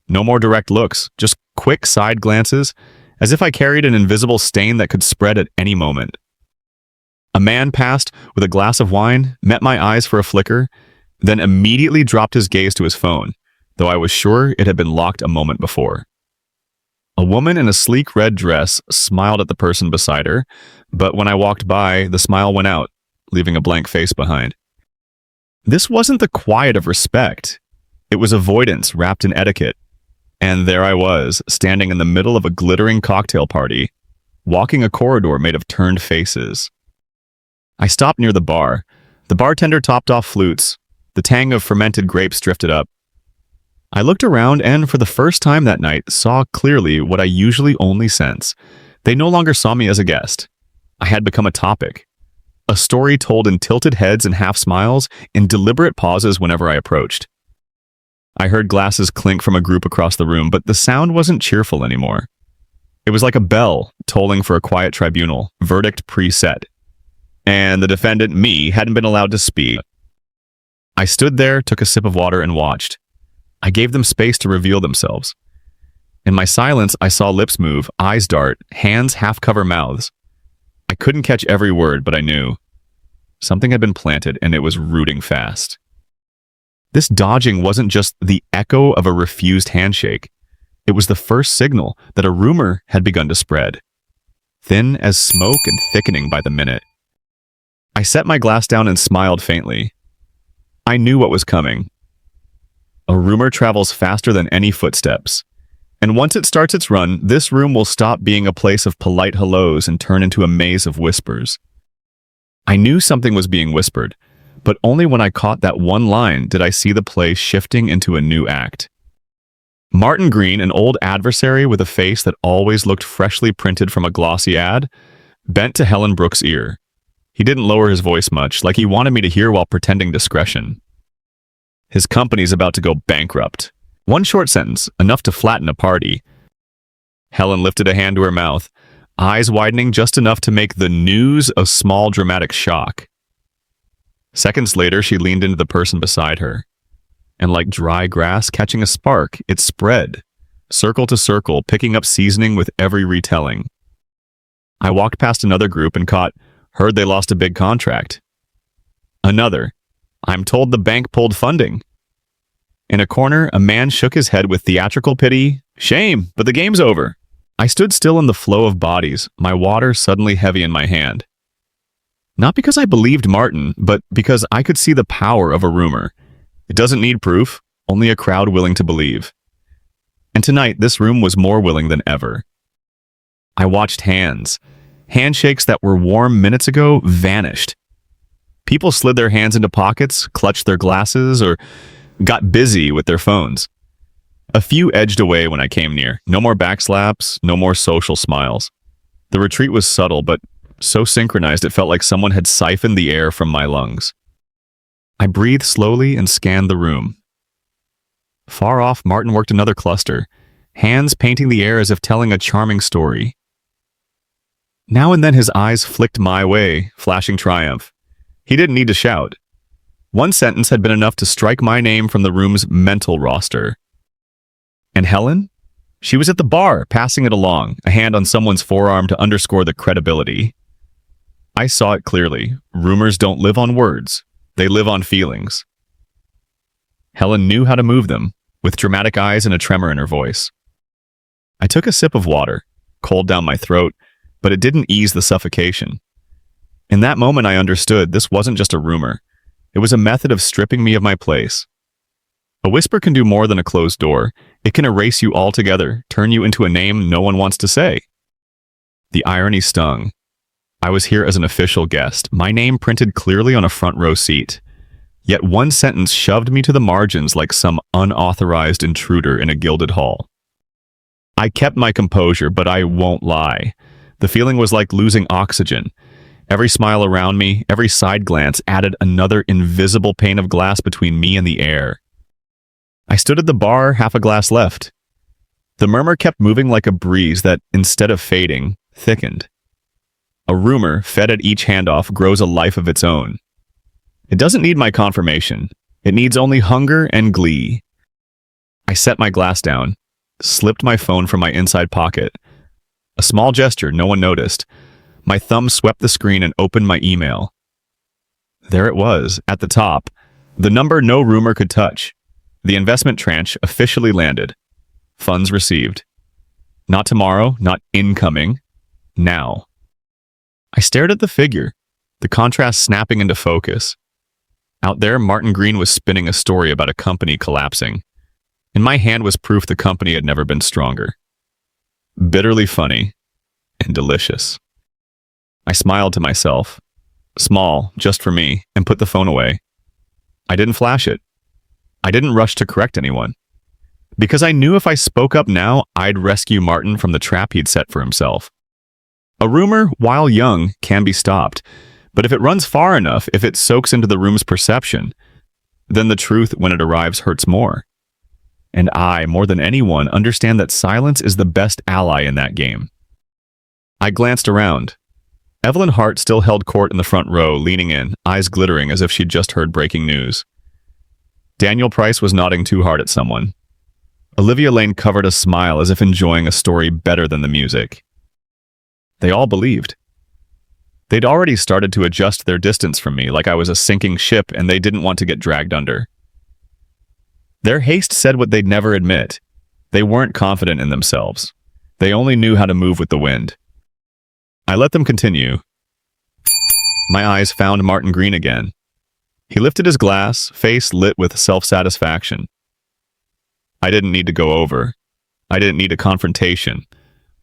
No more direct looks, just quick side glances, as if I carried an invisible stain that could spread at any moment. A man passed with a glass of wine, met my eyes for a flicker, then immediately dropped his gaze to his phone, though I was sure it had been locked a moment before. A woman in a sleek red dress smiled at the person beside her, but when I walked by, the smile went out, leaving a blank face behind. This wasn't the quiet of respect. It was avoidance wrapped in etiquette. And there I was, standing in the middle of a glittering cocktail party, walking a corridor made of turned faces. I stopped near the bar. The bartender topped off flutes. The tang of fermented grapes drifted up. I looked around and, for the first time that night, saw clearly what I usually only sense. They no longer saw me as a guest. I had become a topic. A story told in tilted heads and half smiles, in deliberate pauses whenever I approached. I heard glasses clink from a group across the room, but the sound wasn't cheerful anymore. It was like a bell tolling for a quiet tribunal, verdict preset. And the defendant, me, hadn't been allowed to speak. I stood there, took a sip of water, and watched. I gave them space to reveal themselves. In my silence, I saw lips move, eyes dart, hands half cover mouths. I couldn't catch every word, but I knew. Something had been planted, and it was rooting fast. This dodging wasn't just the echo of a refused handshake. It was the first signal that a rumor had begun to spread, thin as smoke and thickening by the minute. I set my glass down and smiled faintly. I knew what was coming. A rumor travels faster than any footsteps. And once it starts its run, this room will stop being a place of polite hellos and turn into a maze of whispers. I knew something was being whispered, but only when I caught that one line did I see the play shifting into a new act. Martin Green, an old adversary with a face that always looked freshly printed from a glossy ad, bent to Helen Brooks' ear. He didn't lower his voice much, like he wanted me to hear while pretending discretion. His company's about to go bankrupt. One short sentence, enough to flatten a party. Helen lifted a hand to her mouth, eyes widening just enough to make the news a small dramatic shock. Seconds later, she leaned into the person beside her. And like dry grass catching a spark, it spread, circle to circle, picking up seasoning with every retelling. I walked past another group and caught, heard they lost a big contract. Another, I'm told the bank pulled funding. In a corner, a man shook his head with theatrical pity. Shame, but the game's over. I stood still in the flow of bodies, my water suddenly heavy in my hand. Not because I believed Martin, but because I could see the power of a rumor. It doesn't need proof, only a crowd willing to believe. And tonight, this room was more willing than ever. I watched hands. Handshakes that were warm minutes ago vanished. People slid their hands into pockets, clutched their glasses, or got busy with their phones. A few edged away when I came near. No more backslaps, no more social smiles. The retreat was subtle, but so synchronized it felt like someone had siphoned the air from my lungs. I breathed slowly and scanned the room. Far off, Martin worked another cluster, hands painting the air as if telling a charming story. Now and then his eyes flicked my way, flashing triumph. He didn't need to shout. One sentence had been enough to strike my name from the room's mental roster. And Helen? She was at the bar, passing it along, a hand on someone's forearm to underscore the credibility. I saw it clearly. Rumors don't live on words. They live on feelings. Helen knew how to move them, with dramatic eyes and a tremor in her voice. I took a sip of water, cold down my throat, but it didn't ease the suffocation. In that moment, I understood this wasn't just a rumor. It was a method of stripping me of my place. A whisper can do more than a closed door. It can erase you altogether, turn you into a name no one wants to say. The irony stung. I was here as an official guest, my name printed clearly on a front row seat. Yet one sentence shoved me to the margins like some unauthorized intruder in a gilded hall. I kept my composure, but I won't lie. The feeling was like losing oxygen. Every smile around me, every side glance added another invisible pane of glass between me and the air. I stood at the bar, half a glass left. The murmur kept moving like a breeze that, instead of fading, thickened. A rumor, fed at each handoff, grows a life of its own. It doesn't need my confirmation. It needs only hunger and glee. I set my glass down, slipped my phone from my inside pocket. A small gesture no one noticed. My thumb swept the screen and opened my email. There it was, at the top. The number no rumor could touch. The investment tranche officially landed. Funds received. Not tomorrow, not incoming. Now. I stared at the figure, the contrast snapping into focus. Out there, Martin Green was spinning a story about a company collapsing. In my hand was proof the company had never been stronger. Bitterly funny and delicious. I smiled to myself, small, just for me, and put the phone away. I didn't flash it. I didn't rush to correct anyone. Because I knew if I spoke up now, I'd rescue Martin from the trap he'd set for himself. A rumor, while young, can be stopped. But if it runs far enough, if it soaks into the room's perception, then the truth, when it arrives, hurts more. And I, more than anyone, understand that silence is the best ally in that game. I glanced around. Evelyn Hart still held court in the front row, leaning in, eyes glittering as if she'd just heard breaking news. Daniel Price was nodding too hard at someone. Olivia Lane covered a smile as if enjoying a story better than the music. They all believed. They'd already started to adjust their distance from me like I was a sinking ship and they didn't want to get dragged under. Their haste said what they'd never admit. They weren't confident in themselves. They only knew how to move with the wind. I let them continue. My eyes found Martin Green again. He lifted his glass, face lit with self-satisfaction. I didn't need to go over. I didn't need a confrontation.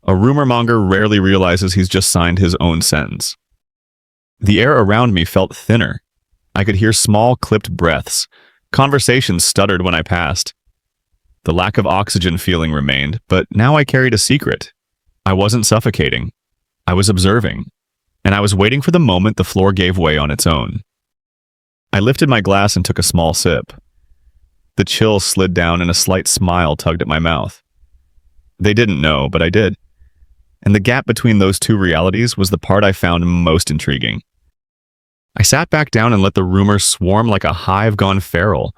A rumor monger rarely realizes he's just signed his own sentence. The air around me felt thinner. I could hear small, clipped breaths. Conversations stuttered when I passed. The lack of oxygen feeling remained, but now I carried a secret. I wasn't suffocating. I was observing, and I was waiting for the moment the floor gave way on its own. I lifted my glass and took a small sip. The chill slid down and a slight smile tugged at my mouth. They didn't know, but I did. And the gap between those two realities was the part I found most intriguing. I sat back down and let the rumors swarm like a hive gone feral.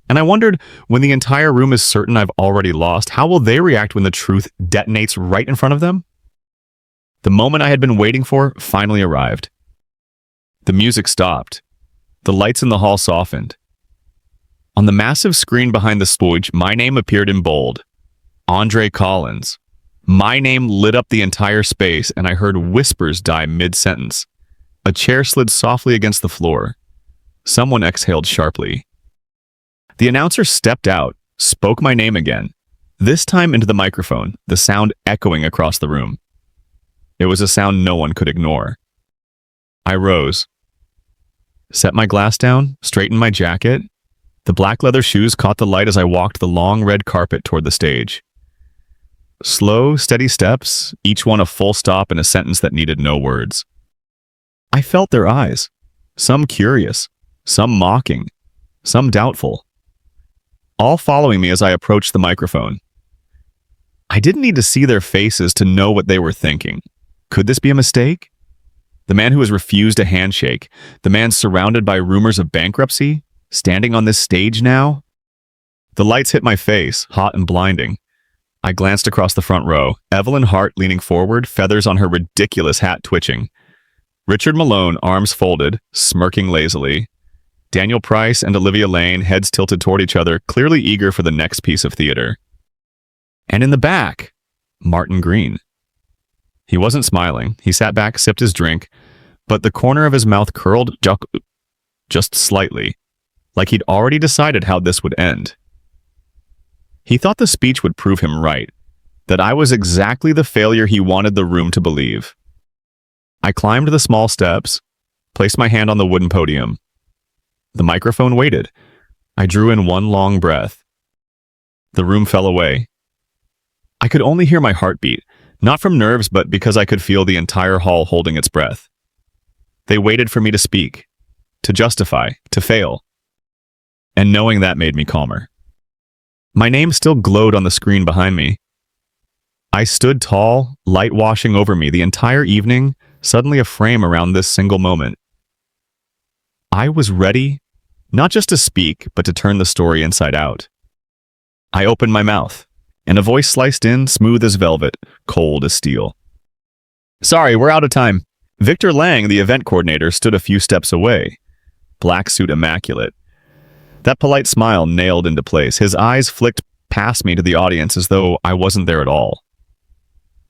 And I wondered, when the entire room is certain I've already lost, how will they react when the truth detonates right in front of them? The moment I had been waiting for finally arrived. The music stopped. The lights in the hall softened. On the massive screen behind the stage, my name appeared in bold. Andre Collins. My name lit up the entire space, and I heard whispers die mid-sentence. A chair slid softly against the floor. Someone exhaled sharply. The announcer stepped out, spoke my name again, this time into the microphone, the sound echoing across the room. It was a sound no one could ignore. I rose, set my glass down, straightened my jacket. The black leather shoes caught the light as I walked the long red carpet toward the stage. Slow, steady steps, each one a full stop in a sentence that needed no words. I felt their eyes, some curious, some mocking, some doubtful, all following me as I approached the microphone. I didn't need to see their faces to know what they were thinking. Could this be a mistake? The man who has refused a handshake, the man surrounded by rumors of bankruptcy, standing on this stage now? The lights hit my face, hot and blinding. I glanced across the front row, Evelyn Hart leaning forward, feathers on her ridiculous hat twitching. Richard Malone, arms folded, smirking lazily. Daniel Price and Olivia Lane, heads tilted toward each other, clearly eager for the next piece of theater. And in the back, Martin Green. He wasn't smiling. He sat back, sipped his drink, but the corner of his mouth curled just slightly, like he'd already decided how this would end. He thought the speech would prove him right, that I was exactly the failure he wanted the room to believe. I climbed the small steps, placed my hand on the wooden podium. The microphone waited. I drew in one long breath. The room fell away. I could only hear my heartbeat, not from nerves, but because I could feel the entire hall holding its breath. They waited for me to speak, to justify, to fail. And knowing that made me calmer. My name still glowed on the screen behind me. I stood tall, light washing over me the entire evening, suddenly a frame around this single moment. I was ready, not just to speak, but to turn the story inside out. I opened my mouth, and a voice sliced in, smooth as velvet, cold as steel. Sorry, we're out of time. Victor Lang, the event coordinator, stood a few steps away, black suit immaculate. That polite smile nailed into place. His eyes flicked past me to the audience as though I wasn't there at all.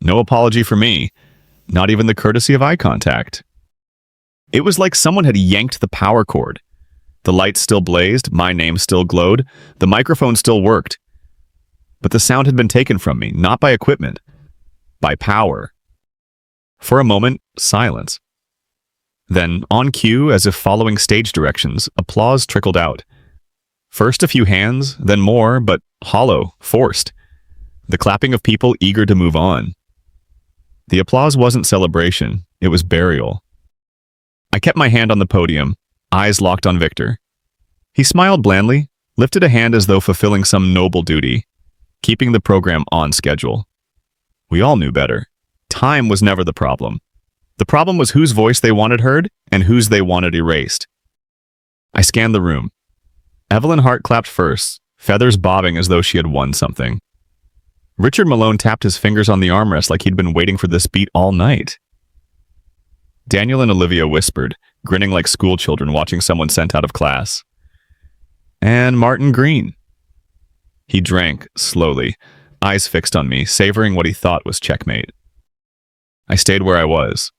No apology for me, not even the courtesy of eye contact. It was like someone had yanked the power cord. The lights still blazed, my name still glowed, the microphone still worked. But the sound had been taken from me, not by equipment, by power. For a moment, silence. Then, on cue, as if following stage directions, applause trickled out. First a few hands, then more, but hollow, forced. The clapping of people eager to move on. The applause wasn't celebration, it was burial. I kept my hand on the podium, eyes locked on Victor. He smiled blandly, lifted a hand as though fulfilling some noble duty, keeping the program on schedule. We all knew better. Time was never the problem. The problem was whose voice they wanted heard and whose they wanted erased. I scanned the room. Evelyn Hart clapped first, feathers bobbing as though she had won something. Richard Malone tapped his fingers on the armrest like he'd been waiting for this beat all night. Daniel and Olivia whispered, grinning like schoolchildren watching someone sent out of class. And Martin Green. He drank, slowly, eyes fixed on me, savoring what he thought was checkmate. I stayed where I was.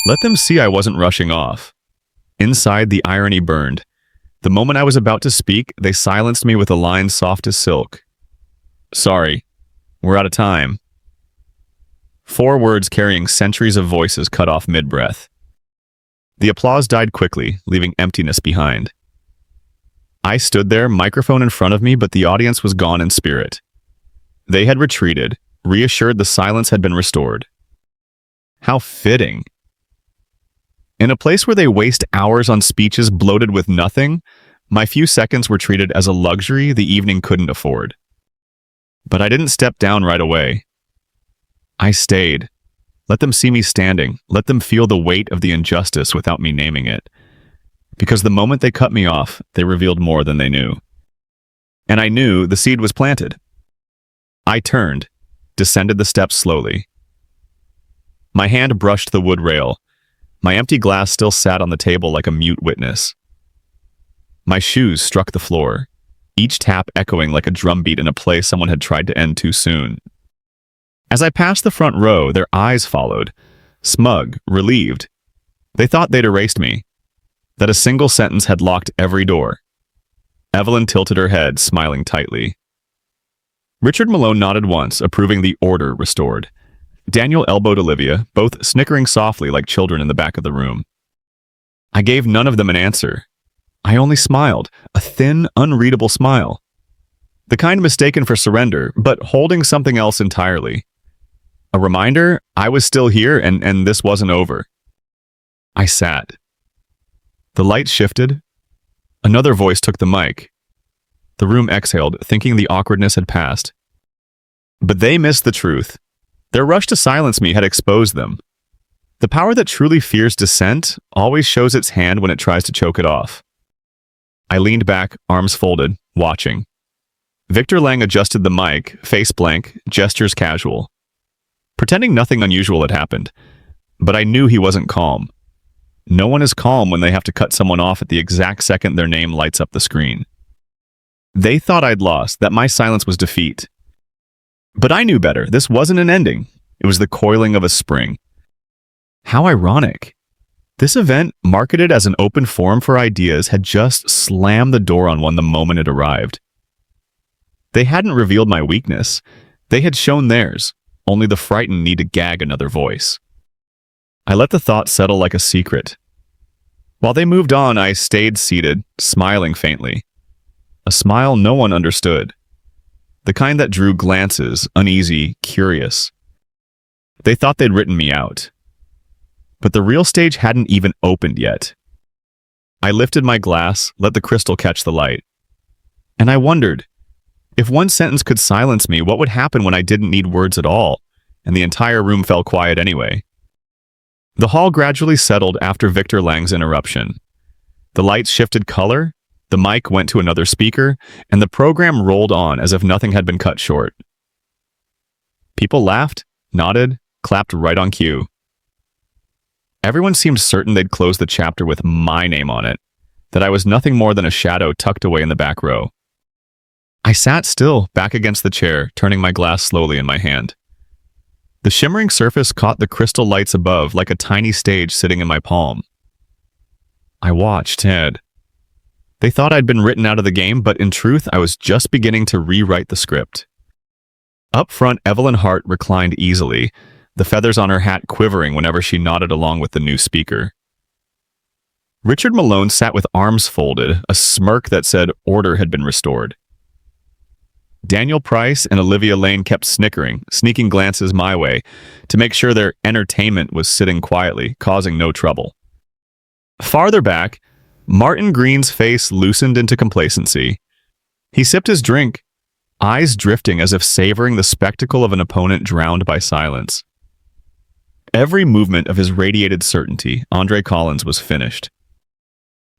Let them see I wasn't rushing off. Inside, the irony burned. The moment I was about to speak, they silenced me with a line soft as silk. Sorry, we're out of time. 4 words carrying centuries of voices cut off mid-breath. The applause died quickly, leaving emptiness behind. I stood there, microphone in front of me, but the audience was gone in spirit. They had retreated, reassured the silence had been restored. How fitting. In a place where they waste hours on speeches bloated with nothing, my few seconds were treated as a luxury the evening couldn't afford. But I didn't step down right away. I stayed. Let them see me standing. Let them feel the weight of the injustice without me naming it. Because the moment they cut me off, they revealed more than they knew. And I knew the seed was planted. I turned, descended the steps slowly. My hand brushed the wood rail. My empty glass still sat on the table like a mute witness. My shoes struck the floor, each tap echoing like a drumbeat in a play someone had tried to end too soon. As I passed the front row, their eyes followed, smug, relieved. They thought they'd erased me, that a single sentence had locked every door. Evelyn tilted her head, smiling tightly. Richard Malone nodded once, approving the order restored. Daniel elbowed Olivia, both snickering softly like children in the back of the room. I gave none of them an answer. I only smiled, a thin, unreadable smile. The kind mistaken for surrender, but holding something else entirely. A reminder, I was still here and this wasn't over. I sat. The light shifted. Another voice took the mic. The room exhaled, thinking the awkwardness had passed. But they missed the truth. Their rush to silence me had exposed them. The power that truly fears dissent always shows its hand when it tries to choke it off. I leaned back, arms folded, watching. Victor Lang adjusted the mic, face blank, gestures casual. Pretending nothing unusual had happened. But I knew he wasn't calm. No one is calm when they have to cut someone off at the exact second their name lights up the screen. They thought I'd lost, that my silence was defeat. But I knew better. This wasn't an ending. It was the coiling of a spring. How ironic. This event, marketed as an open forum for ideas, had just slammed the door on one the moment it arrived. They hadn't revealed my weakness. They had shown theirs. Only the frightened need to gag another voice. I let the thought settle like a secret. While they moved on, I stayed seated, smiling faintly. A smile no one understood. The kind that drew glances, uneasy, curious. They thought they'd written me out. But the real stage hadn't even opened yet. I lifted my glass, let the crystal catch the light. And I wondered, if one sentence could silence me, what would happen when I didn't need words at all, and the entire room fell quiet anyway? The hall gradually settled after Victor Lang's interruption. The lights shifted color, the mic went to another speaker, and the program rolled on as if nothing had been cut short. People laughed, nodded, clapped right on cue. Everyone seemed certain they'd close the chapter with my name on it, that I was nothing more than a shadow tucked away in the back row. I sat still, back against the chair, turning my glass slowly in my hand. The shimmering surface caught the crystal lights above like a tiny stage sitting in my palm. I watched Ted. They thought I'd been written out of the game, but in truth, I was just beginning to rewrite the script. Up front, Evelyn Hart reclined easily, the feathers on her hat quivering whenever she nodded along with the new speaker. Richard Malone sat with arms folded, a smirk that said order had been restored. Daniel Price and Olivia Lane kept snickering, sneaking glances my way, to make sure their entertainment was sitting quietly, causing no trouble. Farther back, Martin Green's face loosened into complacency. He sipped his drink, eyes drifting as if savoring the spectacle of an opponent drowned by silence. Every movement of his radiated certainty, Andre Collins was finished.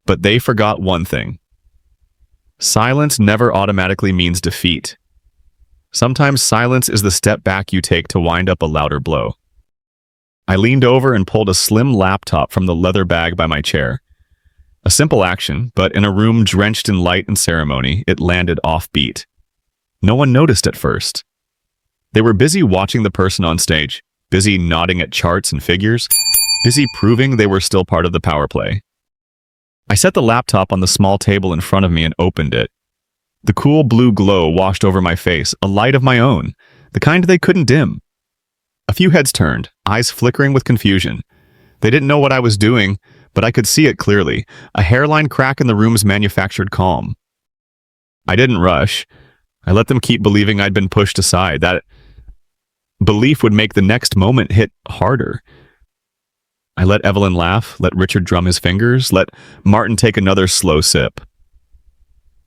But they forgot one thing. Silence never automatically means defeat. Sometimes silence is the step back you take to wind up a louder blow. I leaned over and pulled a slim laptop from the leather bag by my chair. A simple action, but in a room drenched in light and ceremony, it landed offbeat. No one noticed at first. They were busy watching the person on stage, busy nodding at charts and figures, busy proving they were still part of the power play. I set the laptop on the small table in front of me and opened it. The cool blue glow washed over my face, a light of my own, the kind they couldn't dim. A few heads turned, eyes flickering with confusion. They didn't know what I was doing, but I could see it clearly, a hairline crack in the room's manufactured calm. I didn't rush. I let them keep believing I'd been pushed aside. That belief would make the next moment hit harder. I let Evelyn laugh, let Richard drum his fingers, let Martin take another slow sip.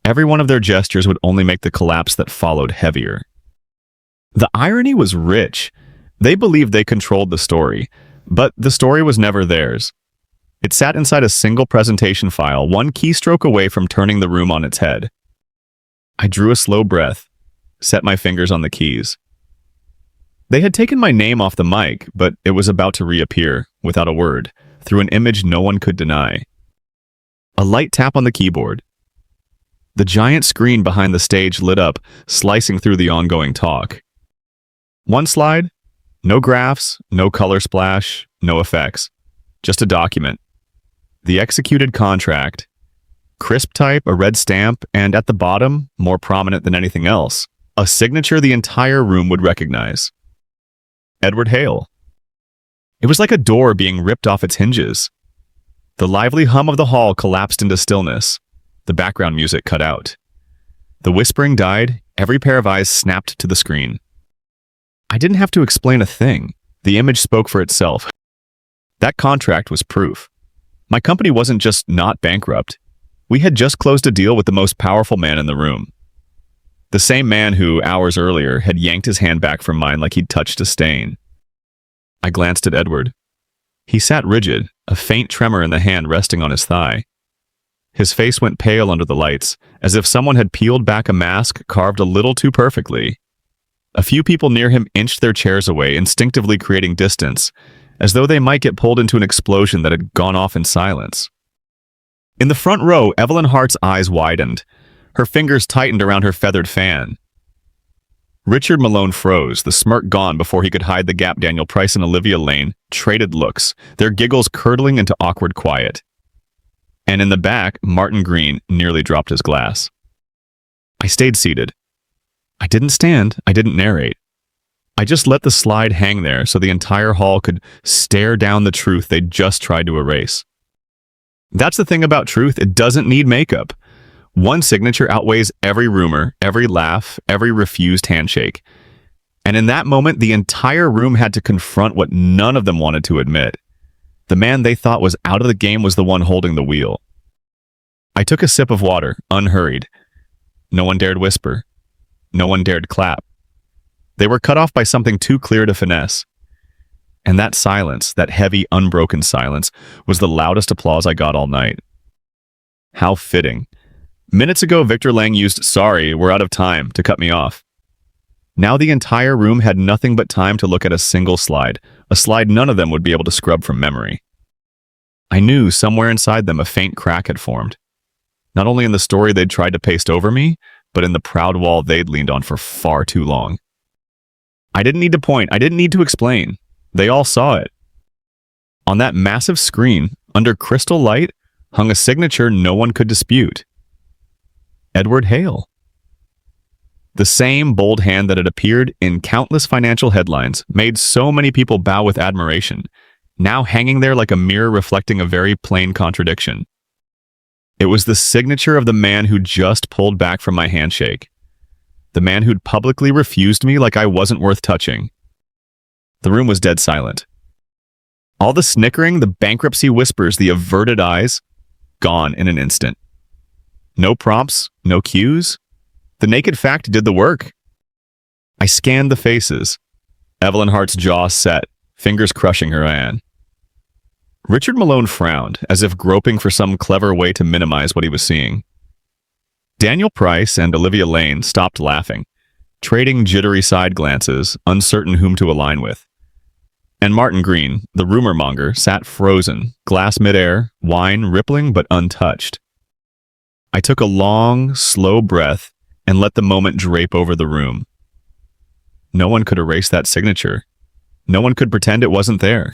Every one of their gestures would only make the collapse that followed heavier. The irony was rich. They believed they controlled the story, but the story was never theirs. It sat inside a single presentation file, one keystroke away from turning the room on its head. I drew a slow breath, set my fingers on the keys. They had taken my name off the mic, but it was about to reappear, without a word, through an image no one could deny. A light tap on the keyboard. The giant screen behind the stage lit up, slicing through the ongoing talk. One slide, no graphs, no color splash, no effects. Just a document. The executed contract. Crisp type, a red stamp, and at the bottom, more prominent than anything else, a signature the entire room would recognize. Edward Hale. It was like a door being ripped off its hinges. The lively hum of the hall collapsed into stillness. The background music cut out. The whispering died, every pair of eyes snapped to the screen. I didn't have to explain a thing. The image spoke for itself. That contract was proof. My company wasn't just not bankrupt. We had just closed a deal with the most powerful man in the room. The same man who, hours earlier, had yanked his hand back from mine like he'd touched a stain. I glanced at Edward. He sat rigid, a faint tremor in the hand resting on his thigh. His face went pale under the lights, as if someone had peeled back a mask carved a little too perfectly. A few people near him inched their chairs away, instinctively creating distance, as though they might get pulled into an explosion that had gone off in silence. In the front row, Evelyn Hart's eyes widened. Her fingers tightened around her feathered fan. Richard Malone froze, the smirk gone before he could hide the gap. Daniel Price and Olivia Lane traded looks, their giggles curdling into awkward quiet. And in the back, Martin Green nearly dropped his glass. I stayed seated. I didn't stand, I didn't narrate. I just let the slide hang there so the entire hall could stare down the truth they'd just tried to erase. That's the thing about truth, it doesn't need makeup. One signature outweighs every rumor, every laugh, every refused handshake. And in that moment, the entire room had to confront what none of them wanted to admit. The man they thought was out of the game was the one holding the wheel. I took a sip of water, unhurried. No one dared whisper. No one dared clap. They were cut off by something too clear to finesse. And that silence, that heavy, unbroken silence, was the loudest applause I got all night. How fitting. Minutes ago, Victor Lang used "sorry, we're out of time" to cut me off. Now the entire room had nothing but time to look at a single slide, a slide none of them would be able to scrub from memory. I knew somewhere inside them a faint crack had formed. Not only in the story they'd tried to paste over me, but in the proud wall they'd leaned on for far too long. I didn't need to point, I didn't need to explain. They all saw it. On that massive screen, under crystal light, hung a signature no one could dispute. Edward Hale. The same bold hand that had appeared in countless financial headlines, made so many people bow with admiration, now hanging there like a mirror reflecting a very plain contradiction. It was the signature of the man who just pulled back from my handshake. The man who'd publicly refused me like I wasn't worth touching. The room was dead silent. All the snickering, the bankruptcy whispers, the averted eyes, gone in an instant. No prompts, no cues. The naked fact did the work. I scanned the faces. Evelyn Hart's jaw set, fingers crushing her hand. Richard Malone frowned, as if groping for some clever way to minimize what he was seeing. Daniel Price and Olivia Lane stopped laughing, trading jittery side glances, uncertain whom to align with. And Martin Green, the rumor monger, sat frozen, glass midair, wine rippling but untouched. I took a long, slow breath and let the moment drape over the room. No one could erase that signature. No one could pretend it wasn't there.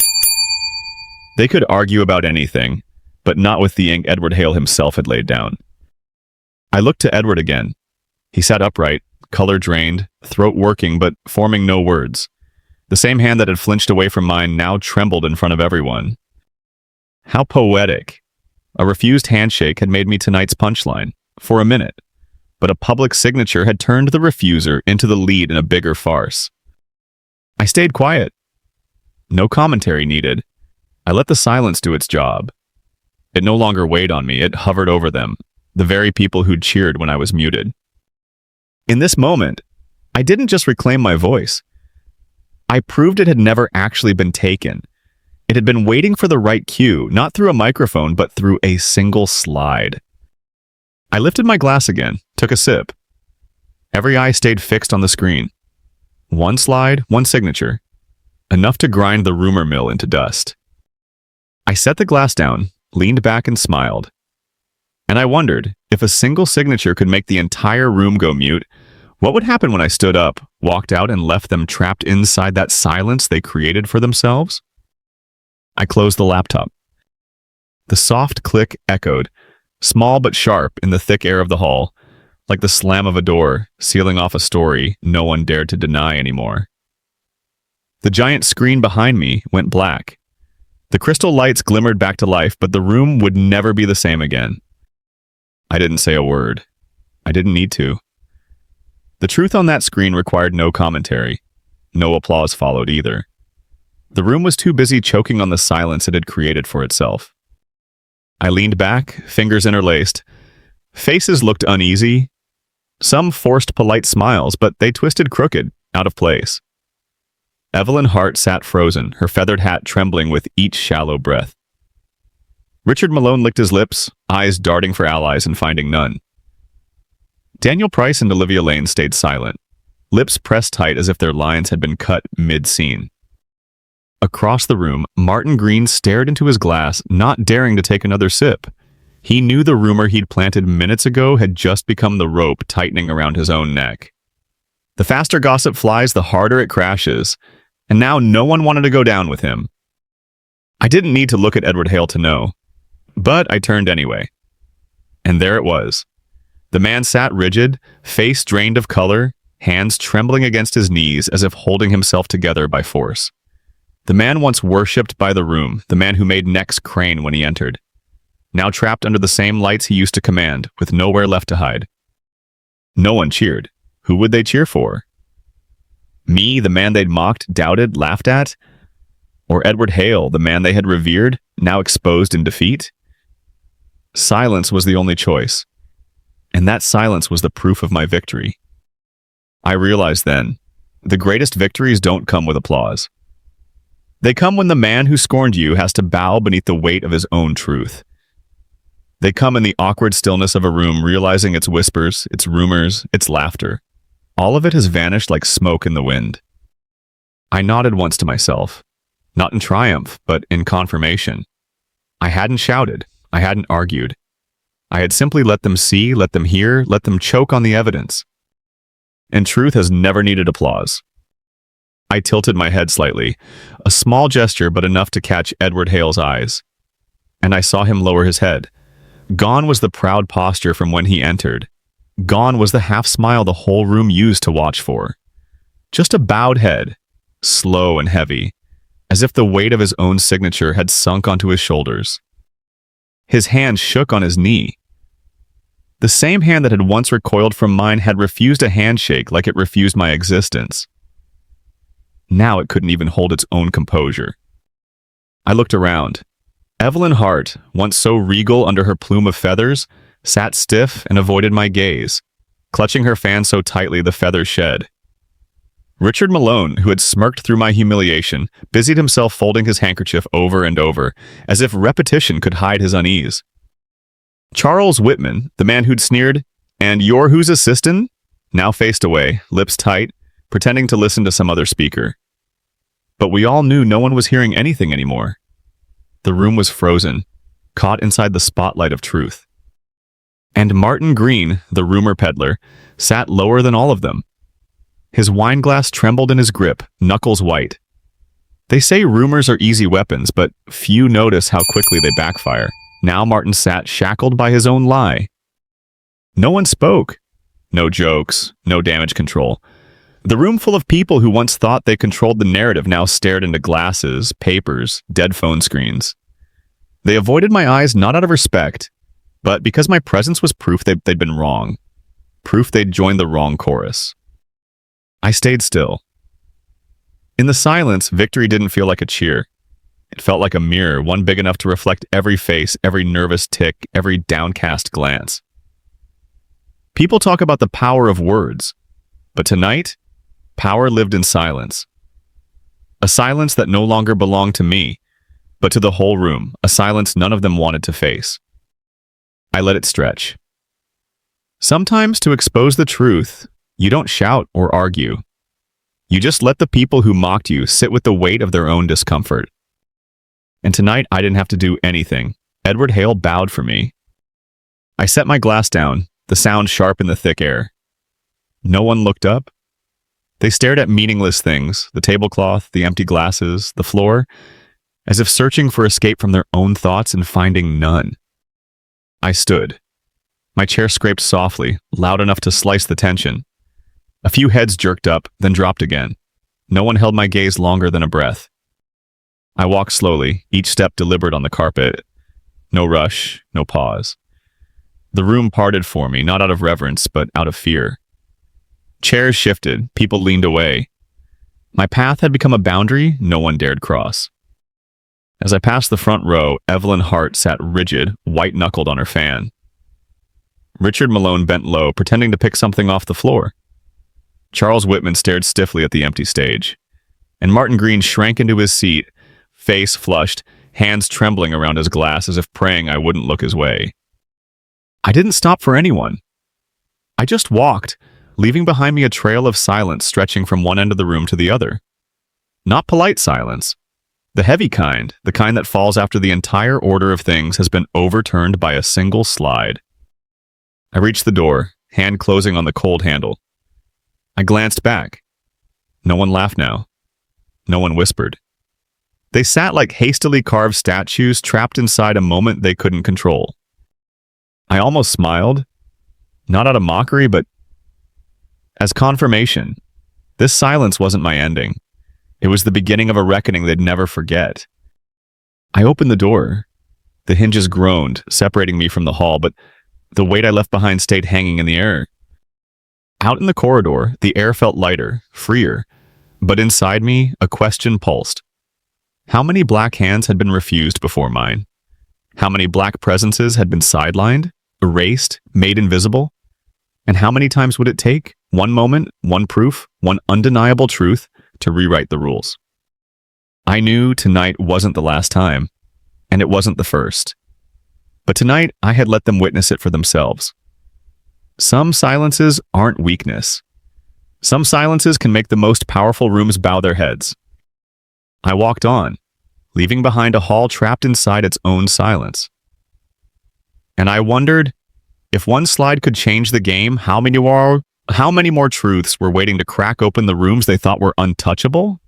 They could argue about anything, but not with the ink Edward Hale himself had laid down. I looked to Edward again. He sat upright, color drained, throat working but forming no words. The same hand that had flinched away from mine now trembled in front of everyone. How poetic. A refused handshake had made me tonight's punchline, for a minute, but a public signature had turned the refuser into the lead in a bigger farce. I stayed quiet. No commentary needed. I let the silence do its job. It no longer weighed on me, it hovered over them, the very people who'd cheered when I was muted. In this moment, I didn't just reclaim my voice. I proved it had never actually been taken. It had been waiting for the right cue, not through a microphone, but through a single slide. I lifted my glass again, took a sip. Every eye stayed fixed on the screen. One slide, one signature. Enough to grind the rumor mill into dust. I set the glass down, leaned back and smiled. And I wondered, if a single signature could make the entire room go mute, what would happen when I stood up, walked out, and left them trapped inside that silence they created for themselves? I closed the laptop. The soft click echoed, small but sharp in the thick air of the hall, like the slam of a door, sealing off a story no one dared to deny anymore. The giant screen behind me went black. The crystal lights glimmered back to life, but the room would never be the same again. I didn't say a word. I didn't need to. The truth on that screen required no commentary. No applause followed either. The room was too busy choking on the silence it had created for itself. I leaned back, fingers interlaced. Faces looked uneasy. Some forced polite smiles, but they twisted crooked, out of place. Evelyn Hart sat frozen, her feathered hat trembling with each shallow breath. Richard Malone licked his lips, eyes darting for allies and finding none. Daniel Price and Olivia Lane stayed silent, lips pressed tight as if their lines had been cut mid-scene. Across the room, Martin Green stared into his glass, not daring to take another sip. He knew the rumor he'd planted minutes ago had just become the rope tightening around his own neck. The faster gossip flies, the harder it crashes, and now no one wanted to go down with him. I didn't need to look at Edward Hale to know, but I turned anyway. And there it was. The man sat rigid, face drained of color, hands trembling against his knees as if holding himself together by force. The man once worshipped by the room, the man who made necks crane when he entered. Now trapped under the same lights he used to command, with nowhere left to hide. No one cheered. Who would they cheer for? Me, the man they'd mocked, doubted, laughed at? Or Edward Hale, the man they had revered, now exposed in defeat? Silence was the only choice. And that silence was the proof of my victory. I realized then, the greatest victories don't come with applause. They come when the man who scorned you has to bow beneath the weight of his own truth. They come in the awkward stillness of a room, realizing its whispers, its rumors, its laughter. All of it has vanished like smoke in the wind. I nodded once to myself, not in triumph, but in confirmation. I hadn't shouted. I hadn't argued. I had simply let them see, let them hear, let them choke on the evidence. And truth has never needed applause. I tilted my head slightly, a small gesture but enough to catch Edward Hale's eyes. And I saw him lower his head. Gone was the proud posture from when he entered. Gone was the half-smile the whole room used to watch for. Just a bowed head, slow and heavy, as if the weight of his own signature had sunk onto his shoulders. His hand shook on his knee. The same hand that had once recoiled from mine had refused a handshake like it refused my existence. Now it couldn't even hold its own composure. I looked around. Evelyn Hart, once so regal under her plume of feathers, sat stiff and avoided my gaze, clutching her fan so tightly the feathers shed. Richard Malone, who had smirked through my humiliation, busied himself folding his handkerchief over and over, as if repetition could hide his unease. Charles Whitman, the man who'd sneered, "And you're whose assistant?" now faced away, lips tight, pretending to listen to some other speaker. But we all knew no one was hearing anything anymore. The room was frozen, caught inside the spotlight of truth. And Martin Green, the rumor peddler, sat lower than all of them. His wine glass trembled in his grip, knuckles white. They say rumors are easy weapons, but few notice how quickly they backfire. Now Martin sat shackled by his own lie. No one spoke. No jokes, no damage control. The room full of people who once thought they controlled the narrative now stared into glasses, papers, dead phone screens. They avoided my eyes not out of respect, but because my presence was proof they'd been wrong. Proof they'd joined the wrong chorus. I stayed still. In the silence, victory didn't feel like a cheer. It felt like a mirror, one big enough to reflect every face, every nervous tick, every downcast glance. People talk about the power of words, but tonight, power lived in silence. A silence that no longer belonged to me, but to the whole room, a silence none of them wanted to face. I let it stretch. Sometimes, to expose the truth, you don't shout or argue. You just let the people who mocked you sit with the weight of their own discomfort. And tonight, I didn't have to do anything. Edward Hale bowed for me. I set my glass down, the sound sharp in the thick air. No one looked up. They stared at meaningless things, the tablecloth, the empty glasses, the floor, as if searching for escape from their own thoughts and finding none. I stood. My chair scraped softly, loud enough to slice the tension. A few heads jerked up, then dropped again. No one held my gaze longer than a breath. I walked slowly, each step deliberate on the carpet. No rush, no pause. The room parted for me, not out of reverence, but out of fear. Chairs shifted, people leaned away. My path had become a boundary no one dared cross. As I passed the front row, Evelyn Hart sat rigid, white-knuckled on her fan. Richard Malone bent low, pretending to pick something off the floor. Charles Whitman stared stiffly at the empty stage. And Martin Green shrank into his seat, face flushed, hands trembling around his glass as if praying I wouldn't look his way. I didn't stop for anyone. I just walked, leaving behind me a trail of silence stretching from one end of the room to the other. Not polite silence. The heavy kind, the kind that falls after the entire order of things has been overturned by a single slide. I reached the door, hand closing on the cold handle. I glanced back. No one laughed now. No one whispered. They sat like hastily carved statues trapped inside a moment they couldn't control. I almost smiled, not out of mockery, but as confirmation. This silence wasn't my ending. It was the beginning of a reckoning they'd never forget. I opened the door. The hinges groaned, separating me from the hall, but the weight I left behind stayed hanging in the air. Out in the corridor, the air felt lighter, freer, but inside me, a question pulsed. How many black hands had been refused before mine? How many black presences had been sidelined, erased, made invisible? And how many times would it take? One moment, one proof, one undeniable truth to rewrite the rules. I knew tonight wasn't the last time, and it wasn't the first. But tonight, I had let them witness it for themselves. Some silences aren't weakness. Some silences can make the most powerful rooms bow their heads. I walked on, leaving behind a hall trapped inside its own silence. And I wondered, if one slide could change the game, how many more truths were waiting to crack open the rooms they thought were untouchable?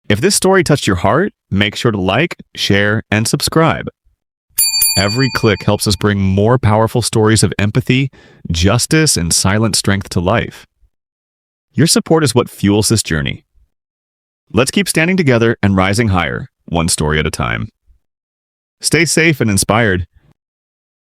If this story touched your heart, make sure to like, share, and subscribe. Every click helps us bring more powerful stories of empathy, justice, and silent strength to life. Your support is what fuels this journey. Let's keep standing together and rising higher, one story at a time. Stay safe and inspired.